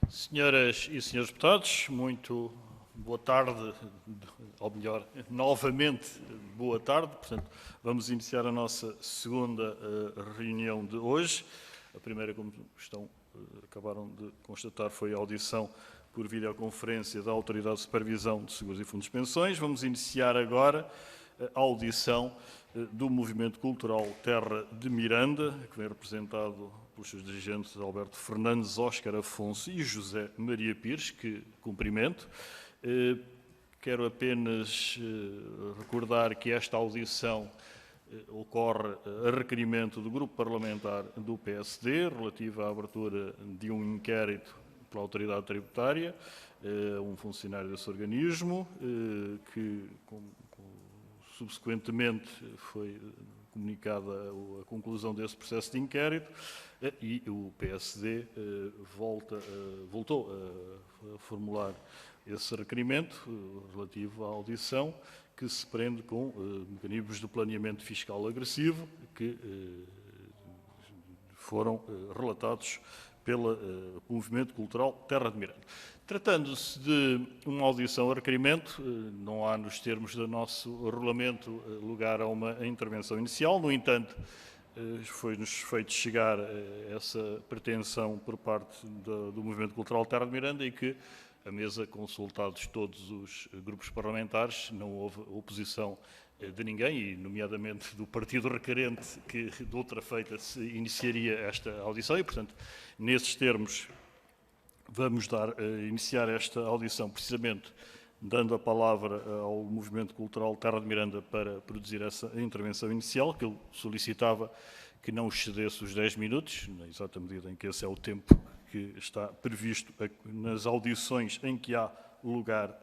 Senhoras e senhores deputados, muito boa tarde, ou melhor, novamente boa tarde. Portanto, vamos iniciar a nossa segunda reunião de hoje. A primeira, como acabaram de constatar, foi a audição por videoconferência da Autoridade de Supervisão de Seguros e Fundos de Pensões. Vamos iniciar agora a audição do Movimento Cultural Terra de Miranda, que vem representado pelos seus dirigentes Alberto Fernandes, Óscar Afonso e José Maria Pires, que cumprimento. Quero apenas recordar que esta audição ocorre a requerimento do Grupo Parlamentar do PSD, relativa à abertura de um inquérito pela Autoridade Tributária, um funcionário desse organismo, que subsequentemente foi comunicada a conclusão desse processo de inquérito e o PSD voltou a formular esse requerimento relativo à audição, que se prende com mecanismos de planeamento fiscal agressivo que foram relatados pelo Movimento Cultural Terra de Miranda. Tratando-se de uma audição a requerimento, não há nos termos do nosso regulamento lugar a uma intervenção inicial. No entanto, foi-nos feito chegar essa pretensão por parte do Movimento Cultural Terra de Miranda e que a mesa, consultados todos os grupos parlamentares, não houve oposição de ninguém, e nomeadamente do partido requerente, que de outra feita se iniciaria esta audição, e portanto, nesses termos, vamos iniciar esta audição precisamente dando a palavra ao Movimento Cultural Terra de Miranda para produzir essa intervenção inicial, que ele solicitava que não excedesse os 10 minutos, na exata medida em que esse é o tempo que está previsto nas audições em que há lugar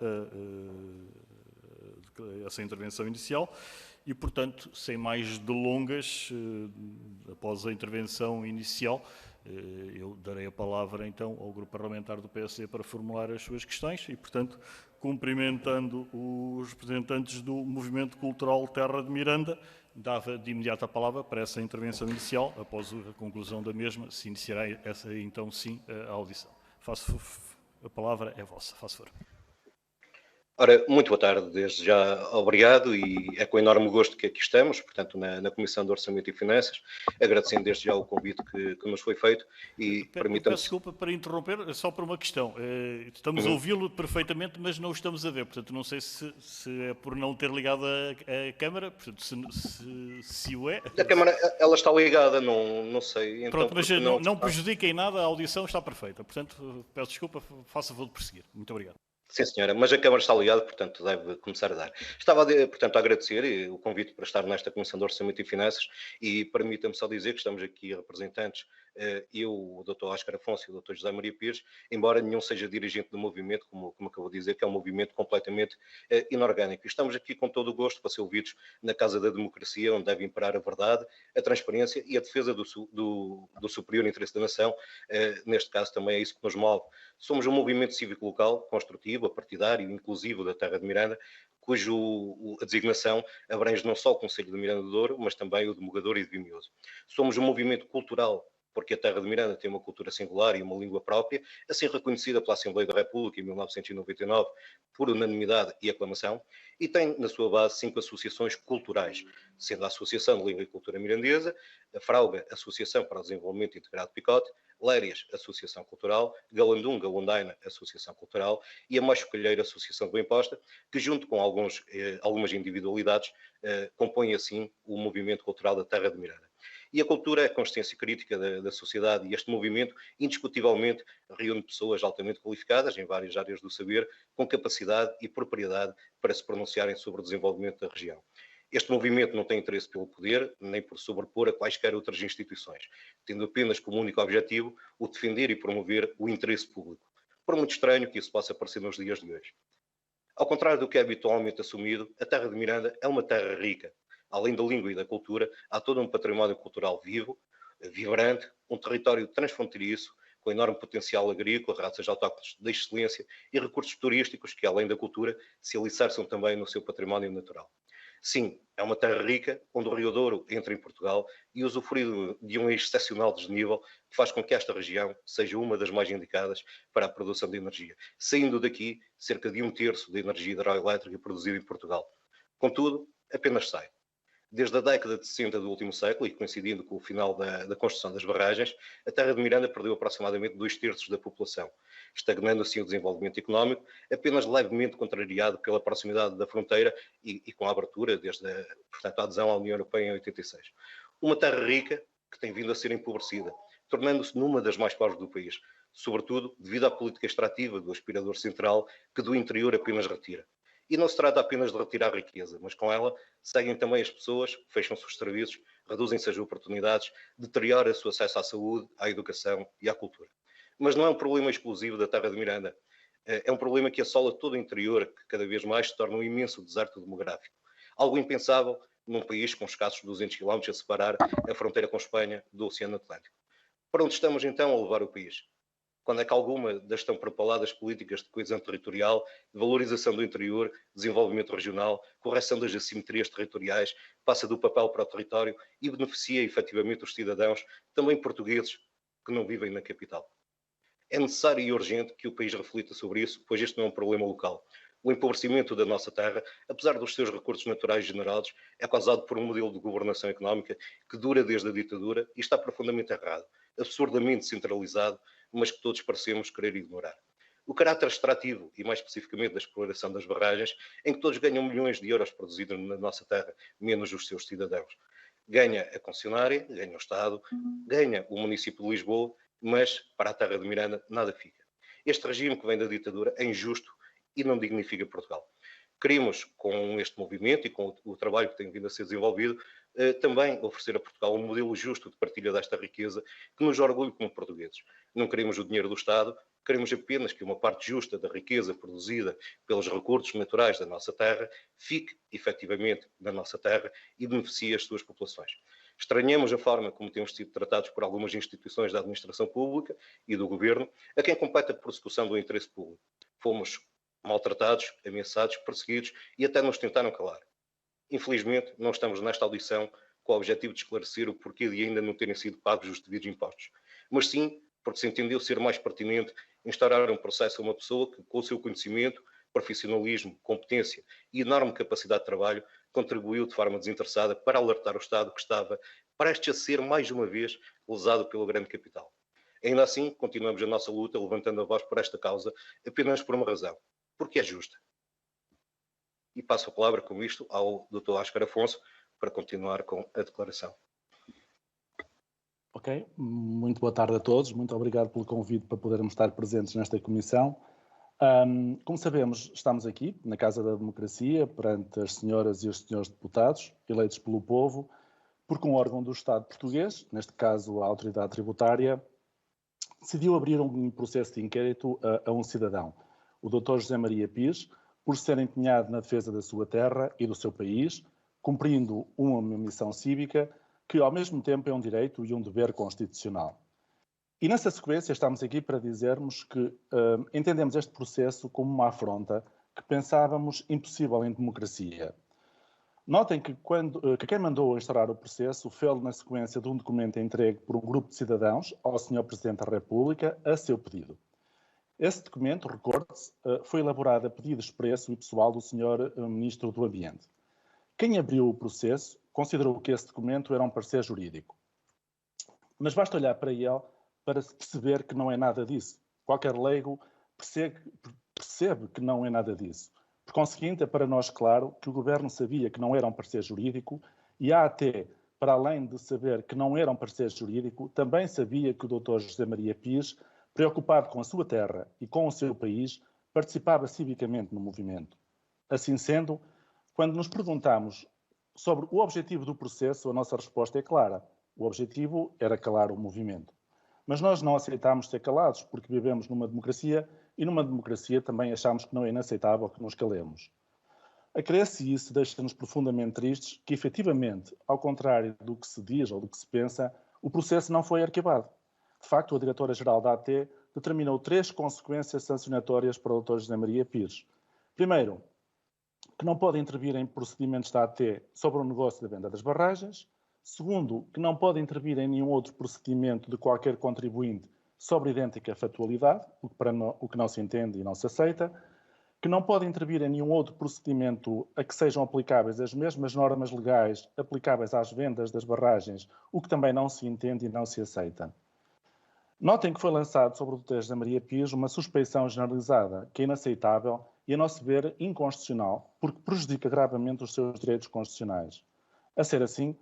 a essa intervenção inicial e, portanto, sem mais delongas, após a intervenção inicial, eu darei a palavra, então, ao Grupo Parlamentar do PSD para formular as suas questões e, portanto, cumprimentando os representantes do Movimento Cultural Terra de Miranda, dava de imediato a palavra para essa intervenção inicial. Após a conclusão da mesma, se iniciará essa, então, sim, a audição. A palavra é vossa. Faço favor. Ora, muito boa tarde, desde já obrigado, e é com enorme gosto que aqui estamos, portanto, na Comissão de Orçamento e Finanças, agradecendo desde já o convite que nos foi feito e permita-me... Peço desculpa para interromper, só por uma questão. Estamos a ouvi-lo perfeitamente, mas não o estamos a ver, portanto, não sei se é por não ter ligado a câmara, portanto, se o é... A câmara, ela está ligada, não sei... Então, pronto, mas não prejudica em nada, a audição está perfeita, portanto, peço desculpa, faça favor de prosseguir. Muito obrigado. Sim, senhora, mas a Câmara está ligada, portanto, deve começar a dar. Estava, portanto, a agradecer o convite para estar nesta Comissão de Orçamento e Finanças e permita-me só dizer que estamos aqui representantes, eu, o Dr. Óscar Afonso e o Dr. José Maria Pires, embora nenhum seja dirigente do movimento, como acabou de dizer, que é um movimento completamente inorgânico. E estamos aqui com todo o gosto para ser ouvidos na Casa da Democracia, onde deve imperar a verdade, a transparência e a defesa do superior interesse da nação. Neste caso também é isso que nos move. Somos um movimento cívico local, construtivo, partidário, inclusivo da Terra de Miranda, a designação abrange não só o Conselho de Miranda do Douro, mas também o de Mogador e de Vimioso. Somos um movimento cultural, porque a Terra de Miranda tem uma cultura singular e uma língua própria, assim reconhecida pela Assembleia da República em 1999 por unanimidade e aclamação, e tem na sua base 5 associações culturais, sendo a Associação de Língua e Cultura Mirandesa, a Frauga, Associação para o Desenvolvimento Integrado de Picote, Lérias, Associação Cultural, Galandunga, Lundaina, Associação Cultural e a Machucalheira, Associação do Imposta, que junto com algumas individualidades compõem assim o movimento cultural da Terra de Miranda. E a cultura é a consciência crítica da sociedade e este movimento, indiscutivelmente, reúne pessoas altamente qualificadas em várias áreas do saber, com capacidade e propriedade para se pronunciarem sobre o desenvolvimento da região. Este movimento não tem interesse pelo poder, nem por sobrepor a quaisquer outras instituições, tendo apenas como único objetivo o defender e promover o interesse público. Por muito estranho que isso possa parecer nos dias de hoje. Ao contrário do que é habitualmente assumido, a Terra de Miranda é uma terra rica. Além da língua e da cultura, há todo um património cultural vivo, vibrante, um território transfronteiriço, com enorme potencial agrícola, raças autóctones de excelência e recursos turísticos que, além da cultura, se alicerçam também no seu património natural. Sim, é uma terra rica, onde o Rio Douro entra em Portugal e usufrui de um excepcional desnível que faz com que esta região seja uma das mais indicadas para a produção de energia, saindo daqui cerca de 1/3 da energia hidroelétrica produzida em Portugal. Contudo, apenas sai. Desde a década de 60 do último século, e coincidindo com o final da construção das barragens, a terra de Miranda perdeu aproximadamente 2/3 da população, estagnando assim o desenvolvimento económico, apenas levemente contrariado pela proximidade da fronteira e com a abertura, portanto, a adesão à União Europeia em 86. Uma terra rica que tem vindo a ser empobrecida, tornando-se numa das mais pobres do país, sobretudo devido à política extrativa do aspirador central, que do interior apenas retira. E não se trata apenas de retirar riqueza, mas com ela seguem também as pessoas, fecham-se os serviços, reduzem-se as oportunidades, deteriora-se o acesso à saúde, à educação e à cultura. Mas não é um problema exclusivo da terra de Miranda. É um problema que assola todo o interior, que cada vez mais se torna um imenso deserto demográfico. Algo impensável num país com escassos 200 km a separar a fronteira com Espanha do Oceano Atlântico. Para onde estamos então a levar o país? Quando é que alguma das tão propaladas políticas de coesão territorial, de valorização do interior, desenvolvimento regional, correção das assimetrias territoriais, passa do papel para o território e beneficia efetivamente os cidadãos, também portugueses, que não vivem na capital? É necessário e urgente que o país reflita sobre isso, pois este não é um problema local. O empobrecimento da nossa terra, apesar dos seus recursos naturais generados, é causado por um modelo de governação económica que dura desde a ditadura e está profundamente errado, absurdamente centralizado, mas que todos parecemos querer ignorar. O caráter extrativo, e mais especificamente da exploração das barragens, em que todos ganham milhões de euros produzidos na nossa terra, menos os seus cidadãos. Ganha a concessionária, ganha o Estado, ganha o município de Lisboa, mas para a terra de Miranda nada fica. Este regime que vem da ditadura é injusto e não dignifica Portugal. Queremos, com este movimento e com o trabalho que tem vindo a ser desenvolvido, também oferecer a Portugal um modelo justo de partilha desta riqueza que nos orgulhe como portugueses. Não queremos o dinheiro do Estado, queremos apenas que uma parte justa da riqueza produzida pelos recursos naturais da nossa terra fique efetivamente na nossa terra e beneficie as suas populações. Estranhamos a forma como temos sido tratados por algumas instituições da administração pública e do governo, a quem compete a persecução do interesse público. Fomos maltratados, ameaçados, perseguidos e até nos tentaram calar. Infelizmente, não estamos nesta audição com o objetivo de esclarecer o porquê de ainda não terem sido pagos os devidos impostos, mas sim porque se entendeu ser mais pertinente instaurar um processo a uma pessoa que, com o seu conhecimento, profissionalismo, competência e enorme capacidade de trabalho, contribuiu de forma desinteressada para alertar o Estado que estava prestes a ser, mais uma vez, lesado pelo grande capital. Ainda assim, continuamos a nossa luta levantando a voz por esta causa apenas por uma razão, porque é justa. E passo a palavra com isto ao Dr. Óscar Afonso para continuar com a declaração. Ok, muito boa tarde a todos, muito obrigado pelo convite para podermos estar presentes nesta comissão. Como sabemos, estamos aqui na Casa da Democracia, perante as senhoras e os senhores deputados, eleitos pelo povo, porque um órgão do Estado português, neste caso a Autoridade Tributária, decidiu abrir um processo de inquérito a um cidadão, o Dr. José Maria Pires, por ser empenhado na defesa da sua terra e do seu país, cumprindo uma missão cívica que, ao mesmo tempo, é um direito e um dever constitucional. E, nessa sequência, estamos aqui para dizermos que entendemos este processo como uma afronta que pensávamos impossível em democracia. Notem que quem mandou instaurar o processo fê-lo na sequência de um documento entregue por um grupo de cidadãos ao Sr. Presidente da República a seu pedido. Esse documento, recorde-se, foi elaborado a pedido expresso e pessoal do Sr. Ministro do Ambiente. Quem abriu o processo considerou que esse documento era um parecer jurídico. Mas basta olhar para ele para se perceber que não é nada disso. Qualquer leigo percebe que não é nada disso. Por conseguinte, é para nós claro que o Governo sabia que não era um parecer jurídico e a AT, para além de saber que não era um parecer jurídico, também sabia que o Dr. José Maria Pires, preocupado com a sua terra e com o seu país, participava civicamente no movimento. Assim sendo, quando nos perguntamos sobre o objetivo do processo, a nossa resposta é clara. O objetivo era calar o movimento. Mas nós não aceitámos ser calados, porque vivemos numa democracia e numa democracia também achamos que não é inaceitável que nos calemos. Acresce isso deixa-nos profundamente tristes que, efetivamente, ao contrário do que se diz ou do que se pensa, o processo não foi arquivado. De facto, a Diretora-Geral da AT determinou 3 consequências sancionatórias para o Dr. José Maria Pires. Primeiro, que não pode intervir em procedimentos da AT sobre o negócio da venda das barragens. Segundo, que não pode intervir em nenhum outro procedimento de qualquer contribuinte sobre idêntica factualidade, o que não se entende e não se aceita. Que não pode intervir em nenhum outro procedimento a que sejam aplicáveis as mesmas normas legais aplicáveis às vendas das barragens, o que também não se entende e não se aceita. Notem que foi lançado sobre o Dr. José Maria Pires uma suspeição generalizada, que é inaceitável e, a nosso ver, inconstitucional, porque prejudica gravemente os seus direitos constitucionais. A ser assim,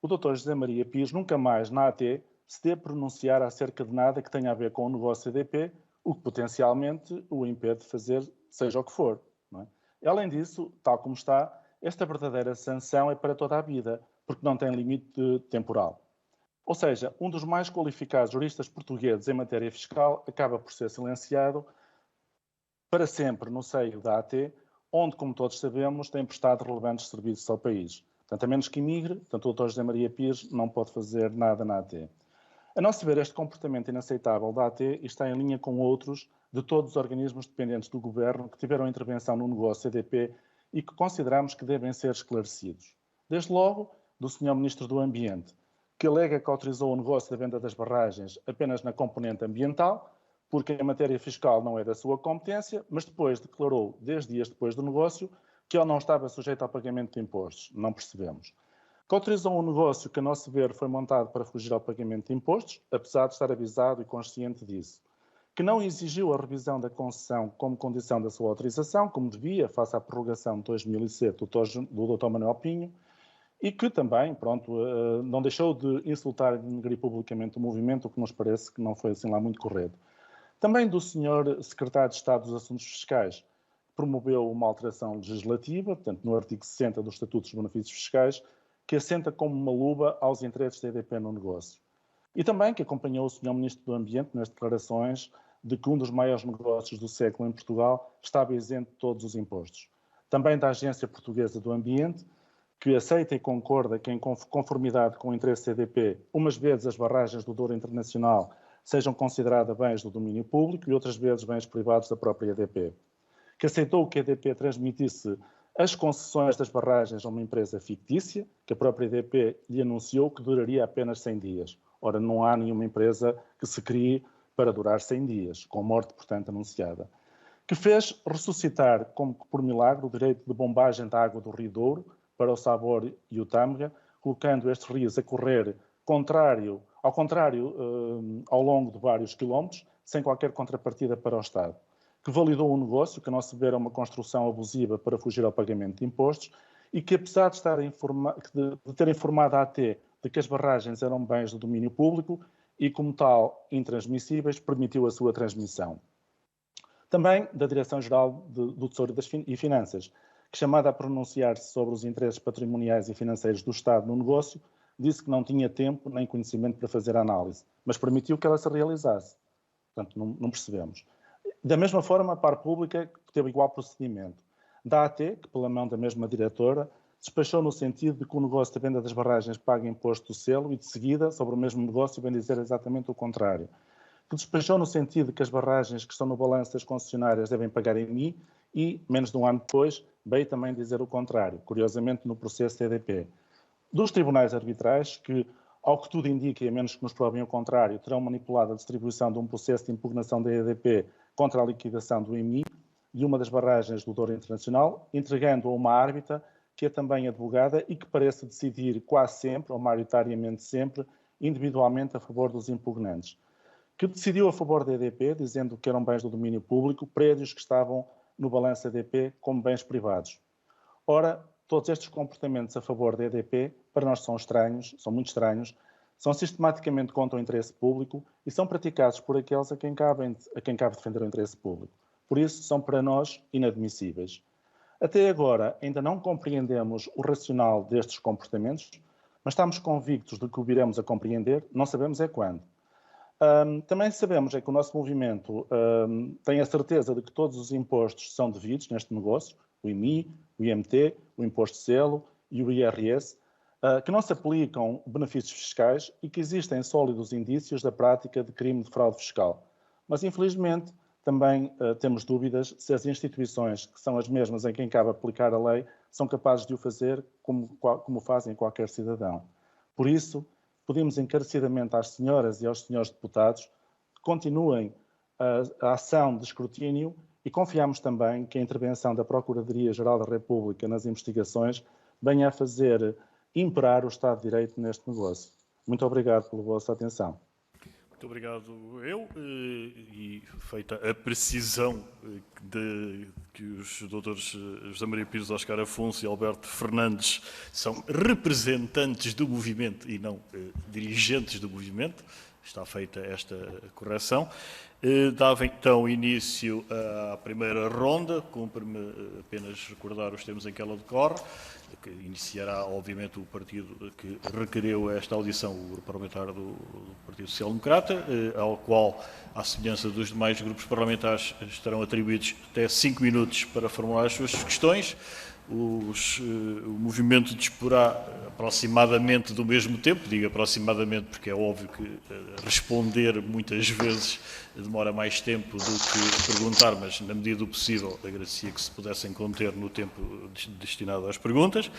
o Dr. José Maria Pires nunca mais, na AT, se deve pronunciar acerca de nada que tenha a ver com o negócio EDP, o que potencialmente o impede de fazer seja o que for. Não é? Além disso, tal como está, esta verdadeira sanção é para toda a vida, porque não tem limite temporal. Ou seja, um dos mais qualificados juristas portugueses em matéria fiscal acaba por ser silenciado para sempre no seio da AT, onde, como todos sabemos, tem prestado relevantes serviços ao país. Portanto, a menos que emigre, o Dr. José Maria Pires não pode fazer nada na AT. A nosso ver, este comportamento inaceitável da AT está em linha com outros de todos os organismos dependentes do Governo que tiveram intervenção no negócio EDP e que consideramos que devem ser esclarecidos. Desde logo, do Sr. Ministro do Ambiente, que alega que autorizou o negócio da venda das barragens apenas na componente ambiental, porque a matéria fiscal não é da sua competência, mas depois declarou, 10 dias depois do negócio, que ele não estava sujeito ao pagamento de impostos. Não percebemos. Que autorizou um negócio que, a nosso ver, foi montado para fugir ao pagamento de impostos, apesar de estar avisado e consciente disso. Que não exigiu a revisão da concessão como condição da sua autorização, como devia, face à prorrogação de 2007 do Dr. Manuel Pinho, e que também, não deixou de insultar e denegrir publicamente o movimento, o que nos parece que não foi assim lá muito correto. Também do Sr. Secretário de Estado dos Assuntos Fiscais, que promoveu uma alteração legislativa, portanto, no artigo 60 do Estatuto dos Benefícios Fiscais, que assenta como uma luva aos interesses da EDP no negócio. E também que acompanhou o Sr. Ministro do Ambiente nas declarações de que um dos maiores negócios do século em Portugal estava isento de todos os impostos. Também da Agência Portuguesa do Ambiente, que aceita e concorda que, em conformidade com o interesse da EDP, umas vezes as barragens do Douro Internacional sejam consideradas bens do domínio público e outras vezes bens privados da própria EDP. Que aceitou que a EDP transmitisse as concessões das barragens a uma empresa fictícia, que a própria EDP lhe anunciou que duraria apenas 100 dias. Ora, não há nenhuma empresa que se crie para durar 100 dias, com morte, portanto, anunciada. Que fez ressuscitar, como por milagre, o direito de bombagem da água do Rio Douro para o Sabor e o Tâmega, colocando estes rios a correr ao longo de vários quilómetros, sem qualquer contrapartida para o Estado. Que validou o negócio, que a nosso ver é uma construção abusiva para fugir ao pagamento de impostos, e que, apesar de ter informado a AT de que as barragens eram bens do domínio público e, como tal, intransmissíveis, permitiu a sua transmissão. Também da Direção-Geral do Tesouro e Finanças, que, chamada a pronunciar-se sobre os interesses patrimoniais e financeiros do Estado no negócio, disse que não tinha tempo nem conhecimento para fazer a análise, mas permitiu que ela se realizasse. Portanto, não percebemos. Da mesma forma, a Par Pública teve igual procedimento. Da AT, que pela mão da mesma diretora, despachou no sentido de que o negócio da venda das barragens paga imposto do selo e, de seguida, sobre o mesmo negócio, vem dizer exatamente o contrário. Que despachou no sentido de que as barragens que estão no balanço das concessionárias devem pagar IMI e, menos de um ano depois, veio também dizer o contrário, curiosamente no processo EDP. Dos tribunais arbitrais, que, ao que tudo indica, e a menos que nos provem o contrário, terão manipulado a distribuição de um processo de impugnação da EDP contra a liquidação do IMI de uma das barragens do Douro Internacional, entregando a uma árbitra que é também advogada e que parece decidir quase sempre, ou maioritariamente sempre, individualmente a favor dos impugnantes. Que decidiu a favor da EDP, dizendo que eram bens do domínio público, prédios que estavam no balanço EDP como bens privados. Ora, todos estes comportamentos a favor da EDP, para nós são estranhos, são muito estranhos, são sistematicamente contra o interesse público e são praticados por aqueles a quem cabe defender o interesse público. Por isso, são para nós inadmissíveis. Até agora, ainda não compreendemos o racional destes comportamentos, mas estamos convictos de que o viremos a compreender, não sabemos é quando. Também sabemos é que o nosso movimento tem a certeza de que todos os impostos são devidos neste negócio, o IMI, o IMT, o imposto de selo e o IRS, que não se aplicam benefícios fiscais e que existem sólidos indícios da prática de crime de fraude fiscal. Mas, infelizmente, também temos dúvidas se as instituições, que são as mesmas em quem cabe aplicar a lei, são capazes de o fazer como fazem qualquer cidadão. Por isso, pedimos encarecidamente às senhoras e aos senhores deputados que continuem a ação de escrutínio e confiamos também que a intervenção da Procuradoria-Geral da República nas investigações venha a fazer imperar o Estado de Direito neste negócio. Muito obrigado pela vossa atenção. Muito obrigado e feita a precisão de que os doutores José Maria Pires, Oscar Afonso e Alberto Fernandes são representantes do movimento e não dirigentes do movimento, está feita esta correção. Dava então início à primeira ronda, cumpre-me apenas recordar os termos em que ela decorre, que iniciará, obviamente, o partido que requereu esta audição, o grupo parlamentar do Partido Social Democrata, ao qual, à semelhança dos demais grupos parlamentares, estarão atribuídos até 5 minutos para formular as suas questões. O movimento disporá aproximadamente do mesmo tempo, digo aproximadamente porque é óbvio que responder muitas vezes demora mais tempo do que perguntar, mas na medida do possível agradecia que se pudessem conter no tempo destinado às perguntas.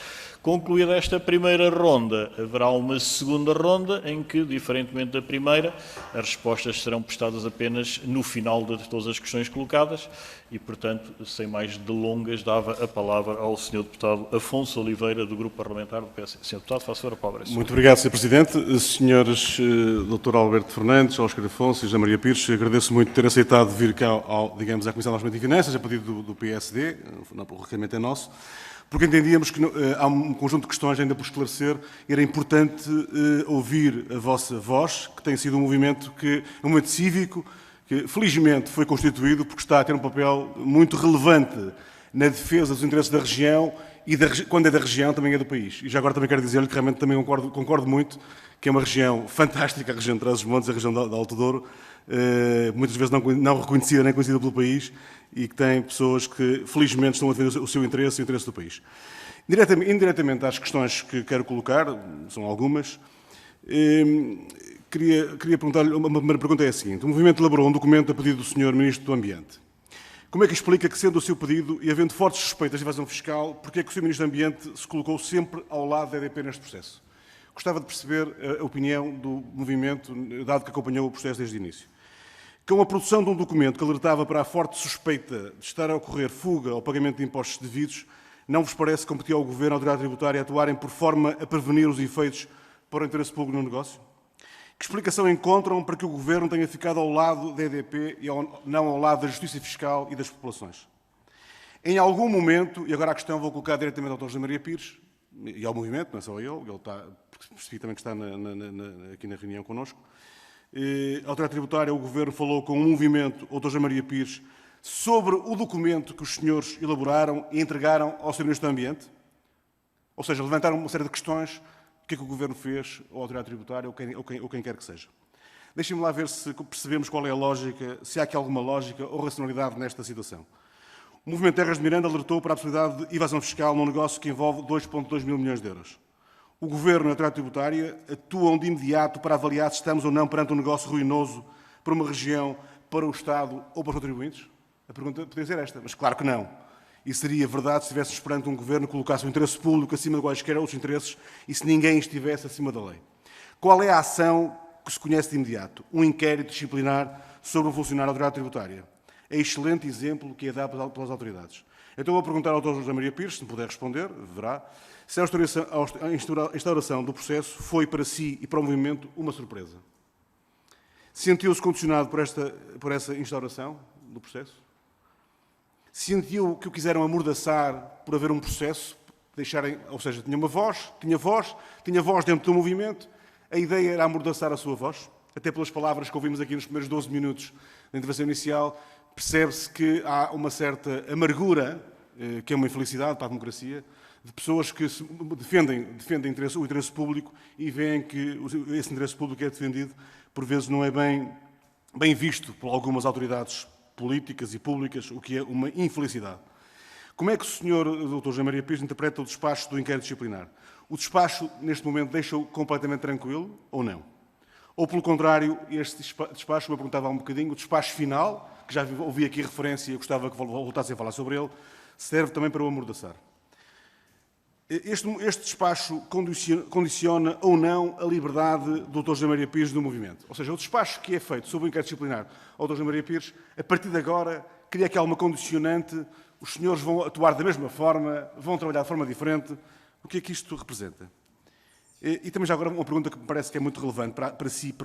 Concluída esta primeira ronda, haverá uma segunda ronda em que, diferentemente da primeira, as respostas serão prestadas apenas no final de todas as questões colocadas e, portanto, sem mais delongas, dava a palavra ao Sr. Deputado Afonso Oliveira, do Grupo Parlamentar do PS. Sr. Deputado, faço favor a palavra. Muito obrigado, Sr. Presidente. Senhores Dr. Alberto Fernandes, Oscar Afonso e José Maria Pires, agradeço muito ter aceitado vir cá, digamos, à Comissão de Orçamento e Finanças, a pedido do PSD, o requerimento é nosso, porque entendíamos que há um conjunto de questões ainda por esclarecer e era importante ouvir a vossa voz, que tem sido um movimento cívico, que felizmente foi constituído porque está a ter um papel muito relevante na defesa dos interesses da região e, quando é da região, também é do país. E já agora também quero dizer-lhe que realmente também concordo muito que é uma região fantástica, a região de Trás-os-Montes, a região de Alto Douro, muitas vezes não reconhecida nem conhecida pelo país e que tem pessoas que felizmente estão a defender o seu interesse e o interesse do país. Indiretamente às questões que quero colocar, são algumas, queria perguntar-lhe, uma primeira pergunta é a seguinte: o movimento elaborou um documento a pedido do Sr. Ministro do Ambiente. Como é que explica que, sendo o seu pedido e havendo fortes suspeitas de evasão fiscal, porque é que o Sr. Ministro do Ambiente se colocou sempre ao lado da EDP neste processo? Gostava de perceber a opinião do movimento, dado que acompanhou o processo desde o início. Com a produção de um documento que alertava para a forte suspeita de estar a ocorrer fuga ao pagamento de impostos devidos, não vos parece que competia ao Governo e à Autoridade Tributária atuarem por forma a prevenir os efeitos para o interesse público no negócio? Que explicação encontram para que o Governo tenha ficado ao lado da EDP e não ao lado da Justiça Fiscal e das populações? Em algum momento, e agora a questão vou colocar diretamente ao Dr. José Maria Pires, e ao movimento, não é só ele está, percebi também que está aqui na reunião connosco, a Autoridade Tributária, o Governo falou com o movimento, o Dr. José Maria Pires, sobre o documento que os senhores elaboraram e entregaram ao Sr. Ministro do Ambiente? Ou seja, levantaram uma série de questões. O que é que o Governo fez, ou a Autoridade Tributária, ou quem quer que seja. Deixem-me lá ver se percebemos qual é a lógica, se há aqui alguma lógica ou racionalidade nesta situação. O Movimento Terras de Miranda alertou para a possibilidade de evasão fiscal num negócio que envolve 2,2 mil milhões de euros. O Governo e a Autoridade Tributária atuam de imediato para avaliar se estamos ou não perante um negócio ruinoso para uma região, para o Estado ou para os contribuintes? A pergunta poderia ser esta, mas claro que não. E seria verdade se estivéssemos perante um Governo que colocasse o interesse público acima de quaisquer outros interesses e se ninguém estivesse acima da lei. Qual é a ação que se conhece de imediato? Um inquérito disciplinar sobre um funcionário da Autoridade Tributária. É excelente exemplo que é dado pelas autoridades. Então vou perguntar ao Dr. José Maria Pires, se me puder responder, verá, se a instauração do processo foi para si e para o movimento uma surpresa. Sentiu-se condicionado por essa instauração do processo? Sentiu que o quiseram amordaçar por haver um processo, ou seja, tinha voz dentro do movimento, a ideia era amordaçar a sua voz, até pelas palavras que ouvimos aqui nos primeiros 12 minutos da intervenção inicial, percebe-se que há uma certa amargura, que é uma infelicidade para a democracia, de pessoas que defendem o interesse público e veem que esse interesse público é defendido, por vezes não é bem visto por algumas autoridades políticas e públicas, o que é uma infelicidade. Como é que o Sr. Dr. José Maria Pires interpreta o despacho do inquérito disciplinar? O despacho, neste momento, deixa-o completamente tranquilo ou não? Ou, pelo contrário, este despacho, como eu perguntava há um bocadinho, o despacho final, que já ouvi aqui referência e eu gostava que voltassem a falar sobre ele, serve também para o amordaçar. Este despacho condiciona ou não a liberdade do Dr. José Maria Pires do movimento. Ou seja, o despacho que é feito sobre o inquérito disciplinar ao Dr. José Maria Pires, a partir de agora, cria aqui alguma condicionante, os senhores vão atuar da mesma forma, vão trabalhar de forma diferente. O que é que isto representa? E também já agora uma pergunta que me parece que é muito relevante para si,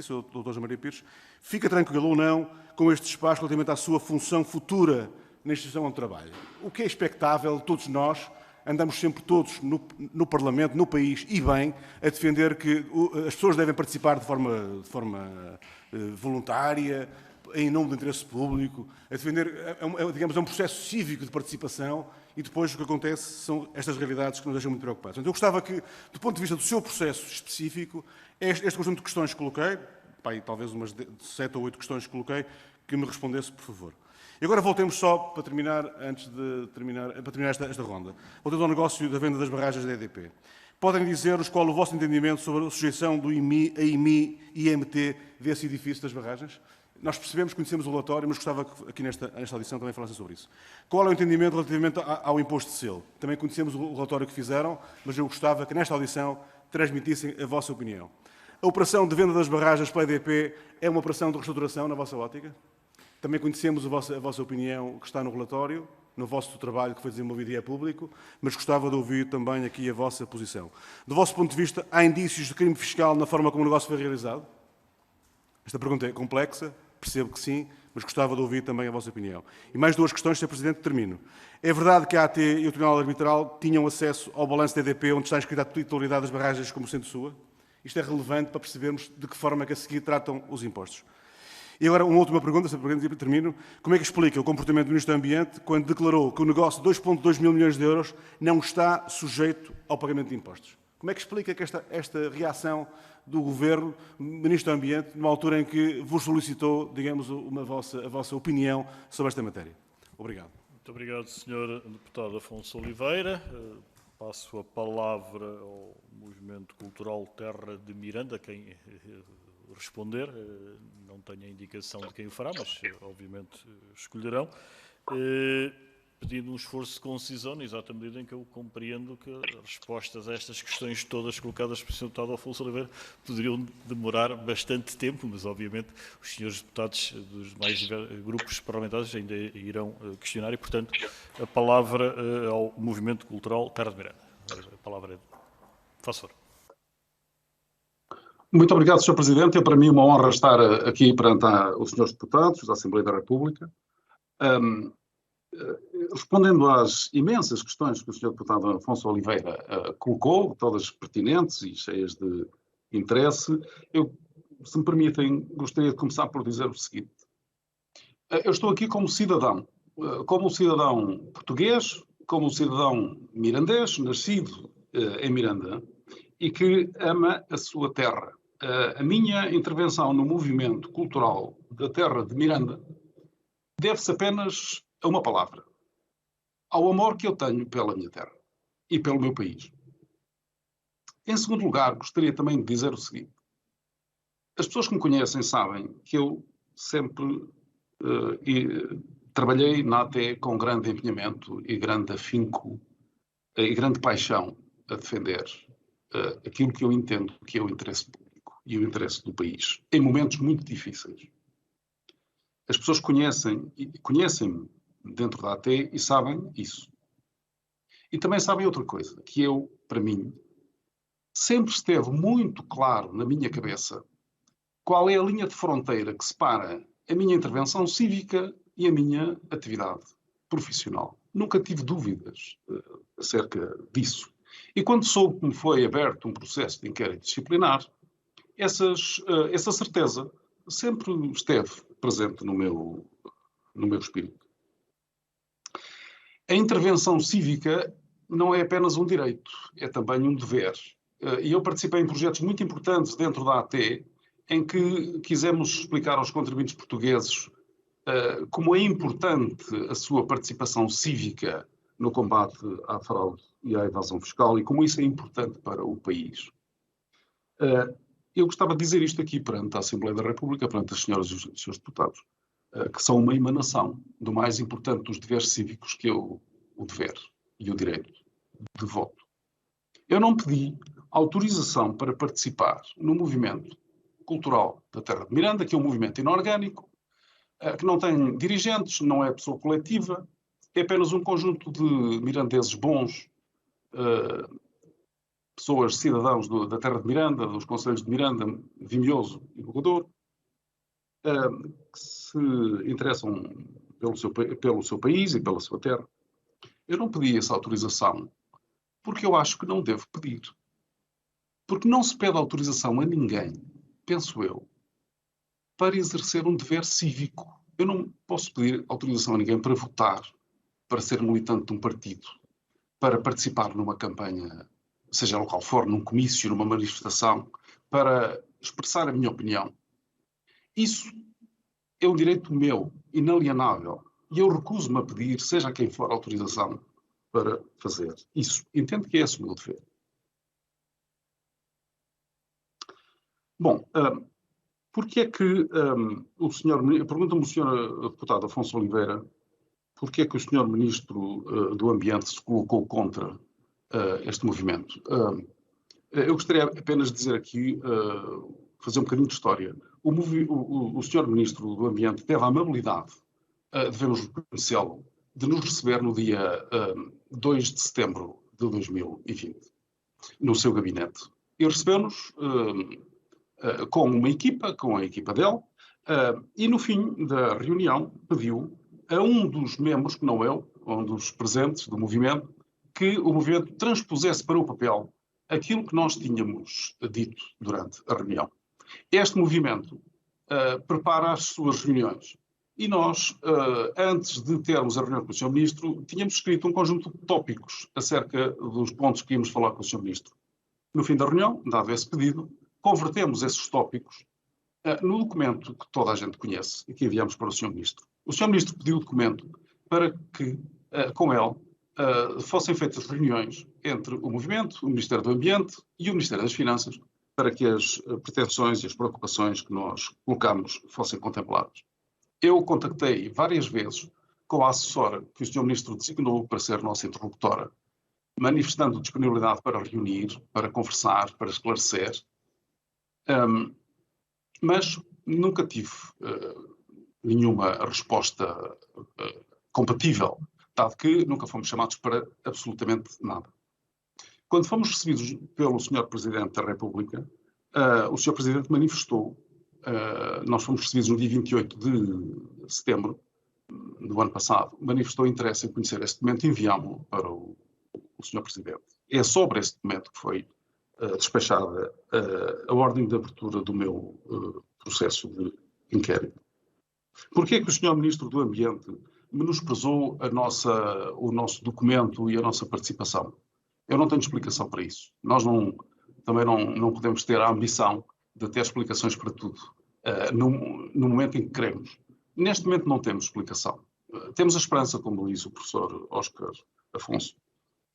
Sr. Dr. José Maria Pires. Fica tranquilo ou não com este despacho relativamente à sua função futura na instituição onde trabalha? O que é expectável, todos nós, andamos sempre todos no Parlamento, no país, e bem, a defender que as pessoas devem participar de forma voluntária, em nome do interesse público, a defender, digamos, um processo cívico de participação, e depois o que acontece são estas realidades que nos deixam muito preocupados. Então, eu gostava que, do ponto de vista do seu processo específico, este conjunto de questões que coloquei, talvez umas 7 ou 8 questões que coloquei, que me respondesse, por favor. E agora voltemos só, para terminar, esta ronda. Voltemos ao negócio da venda das barragens da EDP. Podem dizer-nos qual o vosso entendimento sobre a sujeição do IMI, e IMT desse edifício das barragens? Nós percebemos, conhecemos o relatório, mas gostava que aqui nesta audição também falassem sobre isso. Qual é o entendimento relativamente ao imposto de selo? Também conhecemos o relatório que fizeram, mas eu gostava que nesta audição transmitissem a vossa opinião. A operação de venda das barragens pela EDP é uma operação de reestruturação na vossa ótica? Também conhecemos a vossa opinião que está no relatório, no vosso trabalho que foi desenvolvido e é público, mas gostava de ouvir também aqui a vossa posição. Do vosso ponto de vista, há indícios de crime fiscal na forma como o negócio foi realizado? Esta pergunta é complexa, percebo que sim, mas gostava de ouvir também a vossa opinião. E mais 2 questões, Sr. Presidente, termino. É verdade que a AT e o Tribunal Arbitral tinham acesso ao balanço da EDP, onde está escrita a titularidade das barragens como sendo sua? Isto é relevante para percebermos de que forma é que a seguir tratam os impostos. E agora, uma última pergunta, Sr. Presidente, e termino. Como é que explica o comportamento do Ministro do Ambiente quando declarou que o negócio de 2,2 mil milhões de euros não está sujeito ao pagamento de impostos? Como é que explica que esta reação do Governo, Ministro do Ambiente, numa altura em que vos solicitou, digamos, a vossa opinião sobre esta matéria? Obrigado. Muito obrigado, Sr. Deputado Afonso Oliveira. Passo a palavra ao Movimento Cultural Terra de Miranda, quem responder. Não tenho a indicação de quem o fará, mas obviamente escolherão. Pedindo um esforço de concisão, na exata medida em que eu compreendo que as respostas a estas questões todas colocadas pelo Sr. Deputado Afonso Oliveira poderiam demorar bastante tempo, mas obviamente os senhores deputados dos mais grupos parlamentares ainda irão questionar e, portanto, a palavra ao Movimento Cultural Terra de Miranda. A palavra é... Faça favor. Muito obrigado, Sr. Presidente. É para mim uma honra estar aqui perante os senhores deputados da Assembleia da República. Respondendo às imensas questões que o Sr. Deputado Afonso Oliveira colocou, todas pertinentes e cheias de interesse, eu, se me permitem, gostaria de começar por dizer o seguinte. Eu estou aqui como cidadão português, como um cidadão mirandês, nascido em Miranda, e que ama a sua terra. A minha intervenção no movimento cultural da terra de Miranda deve-se apenas a uma palavra: ao amor que eu tenho pela minha terra e pelo meu país. Em segundo lugar, gostaria também de dizer o seguinte. As pessoas que me conhecem sabem que eu sempre trabalhei na AT com grande empenhamento e grande afinco e grande paixão a defender aquilo que eu entendo que é o interesse público e o interesse do país, em momentos muito difíceis. As pessoas conhecem-me dentro da AT e sabem isso. E também sabem outra coisa, que eu, para mim, sempre esteve muito claro na minha cabeça qual é a linha de fronteira que separa a minha intervenção cívica e a minha atividade profissional. Nunca tive dúvidas acerca disso. E quando soube que me foi aberto um processo de inquérito disciplinar, essa certeza sempre esteve presente no meu espírito. A intervenção cívica não é apenas um direito, é também um dever. E eu participei em projetos muito importantes dentro da AT, em que quisemos explicar aos contribuintes portugueses como é importante a sua participação cívica no combate à fraude e à evasão fiscal e como isso é importante para o país. Eu gostava de dizer isto aqui perante a Assembleia da República, perante as senhoras e os senhores deputados. que são uma emanação do mais importante dos deveres cívicos, que é o dever e o direito de voto. Eu não pedi autorização para participar no movimento cultural da Terra de Miranda, que é um movimento inorgânico, que não tem dirigentes, não é pessoa coletiva, é apenas um conjunto de mirandeses bons, pessoas, cidadãos da Terra de Miranda, dos concelhos de Miranda, Vimioso e Bogador, que se interessam pelo seu país e pela sua terra. Eu não pedi essa autorização porque eu acho que não devo pedir. Porque não se pede autorização a ninguém, penso eu, para exercer um dever cívico. Eu não posso pedir autorização a ninguém para votar, para ser militante de um partido, para participar numa campanha, seja ela qual for, num comício, numa manifestação, para expressar a minha opinião. Isso é um direito meu, inalienável, e eu recuso-me a pedir, seja a quem for, autorização para fazer isso. Entendo que é esse o meu dever. Bom, porque é que pergunta-me o senhor deputado Afonso Oliveira, porque é que o senhor ministro do Ambiente se colocou contra este movimento? Eu gostaria apenas de dizer aqui, fazer um bocadinho de história. O senhor ministro do Ambiente teve a amabilidade, devemos reconhecê-lo, de nos receber no dia 2 de setembro de 2020, no seu gabinete. E recebeu-nos com uma equipa, com a equipa dele, e no fim da reunião pediu a um dos membros, que não eu, um dos presentes do movimento, que o movimento transpusesse para o papel aquilo que nós tínhamos dito durante a reunião. Este movimento prepara as suas reuniões. E nós, antes de termos a reunião com o Sr. Ministro, tínhamos escrito um conjunto de tópicos acerca dos pontos que íamos falar com o Sr. Ministro. No fim da reunião, dado esse pedido, convertemos esses tópicos no documento que toda a gente conhece e que enviamos para o Sr. Ministro. O Sr. Ministro pediu o documento para que, com ele, fossem feitas reuniões entre o Movimento, o Ministério do Ambiente e o Ministério das Finanças, para que as pretensões e as preocupações que nós colocamos fossem contempladas. Eu contactei várias vezes com a assessora que o Sr. Ministro designou para ser nossa interlocutora, manifestando disponibilidade para reunir, para conversar, para esclarecer, mas nunca tive nenhuma resposta compatível, dado que nunca fomos chamados para absolutamente nada. Quando fomos recebidos pelo Sr. Presidente da República, o Sr. Presidente manifestou, nós fomos recebidos no dia 28 de setembro do ano passado, manifestou interesse em conhecer este documento e enviámo-lo para o Sr. Presidente. É sobre esse documento que foi despachada a ordem de abertura do meu processo de inquérito. Porquê é que o Sr. Ministro do Ambiente menosprezou o nosso documento e a nossa participação? Eu não tenho explicação para isso. Nós também não podemos ter a ambição de ter explicações para tudo no momento em que queremos. Neste momento não temos explicação. Temos a esperança, como diz o professor Oscar Afonso,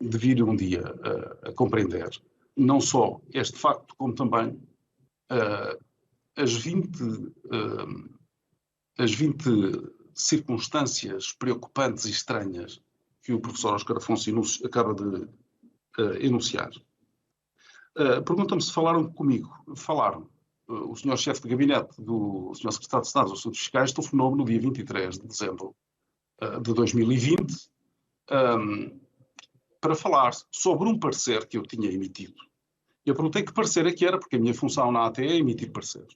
de vir um dia a compreender não só este facto, como também as 20 circunstâncias preocupantes e estranhas que o professor Oscar Afonso acaba de enunciar. Perguntam-me se falaram comigo. Falaram. O senhor chefe de gabinete do senhor secretário de Estado dos Assuntos Fiscais telefonou-me no dia 23 de dezembro de 2020 para falar sobre um parecer que eu tinha emitido. Eu perguntei que parecer é que era, porque a minha função na ATE é emitir pareceres.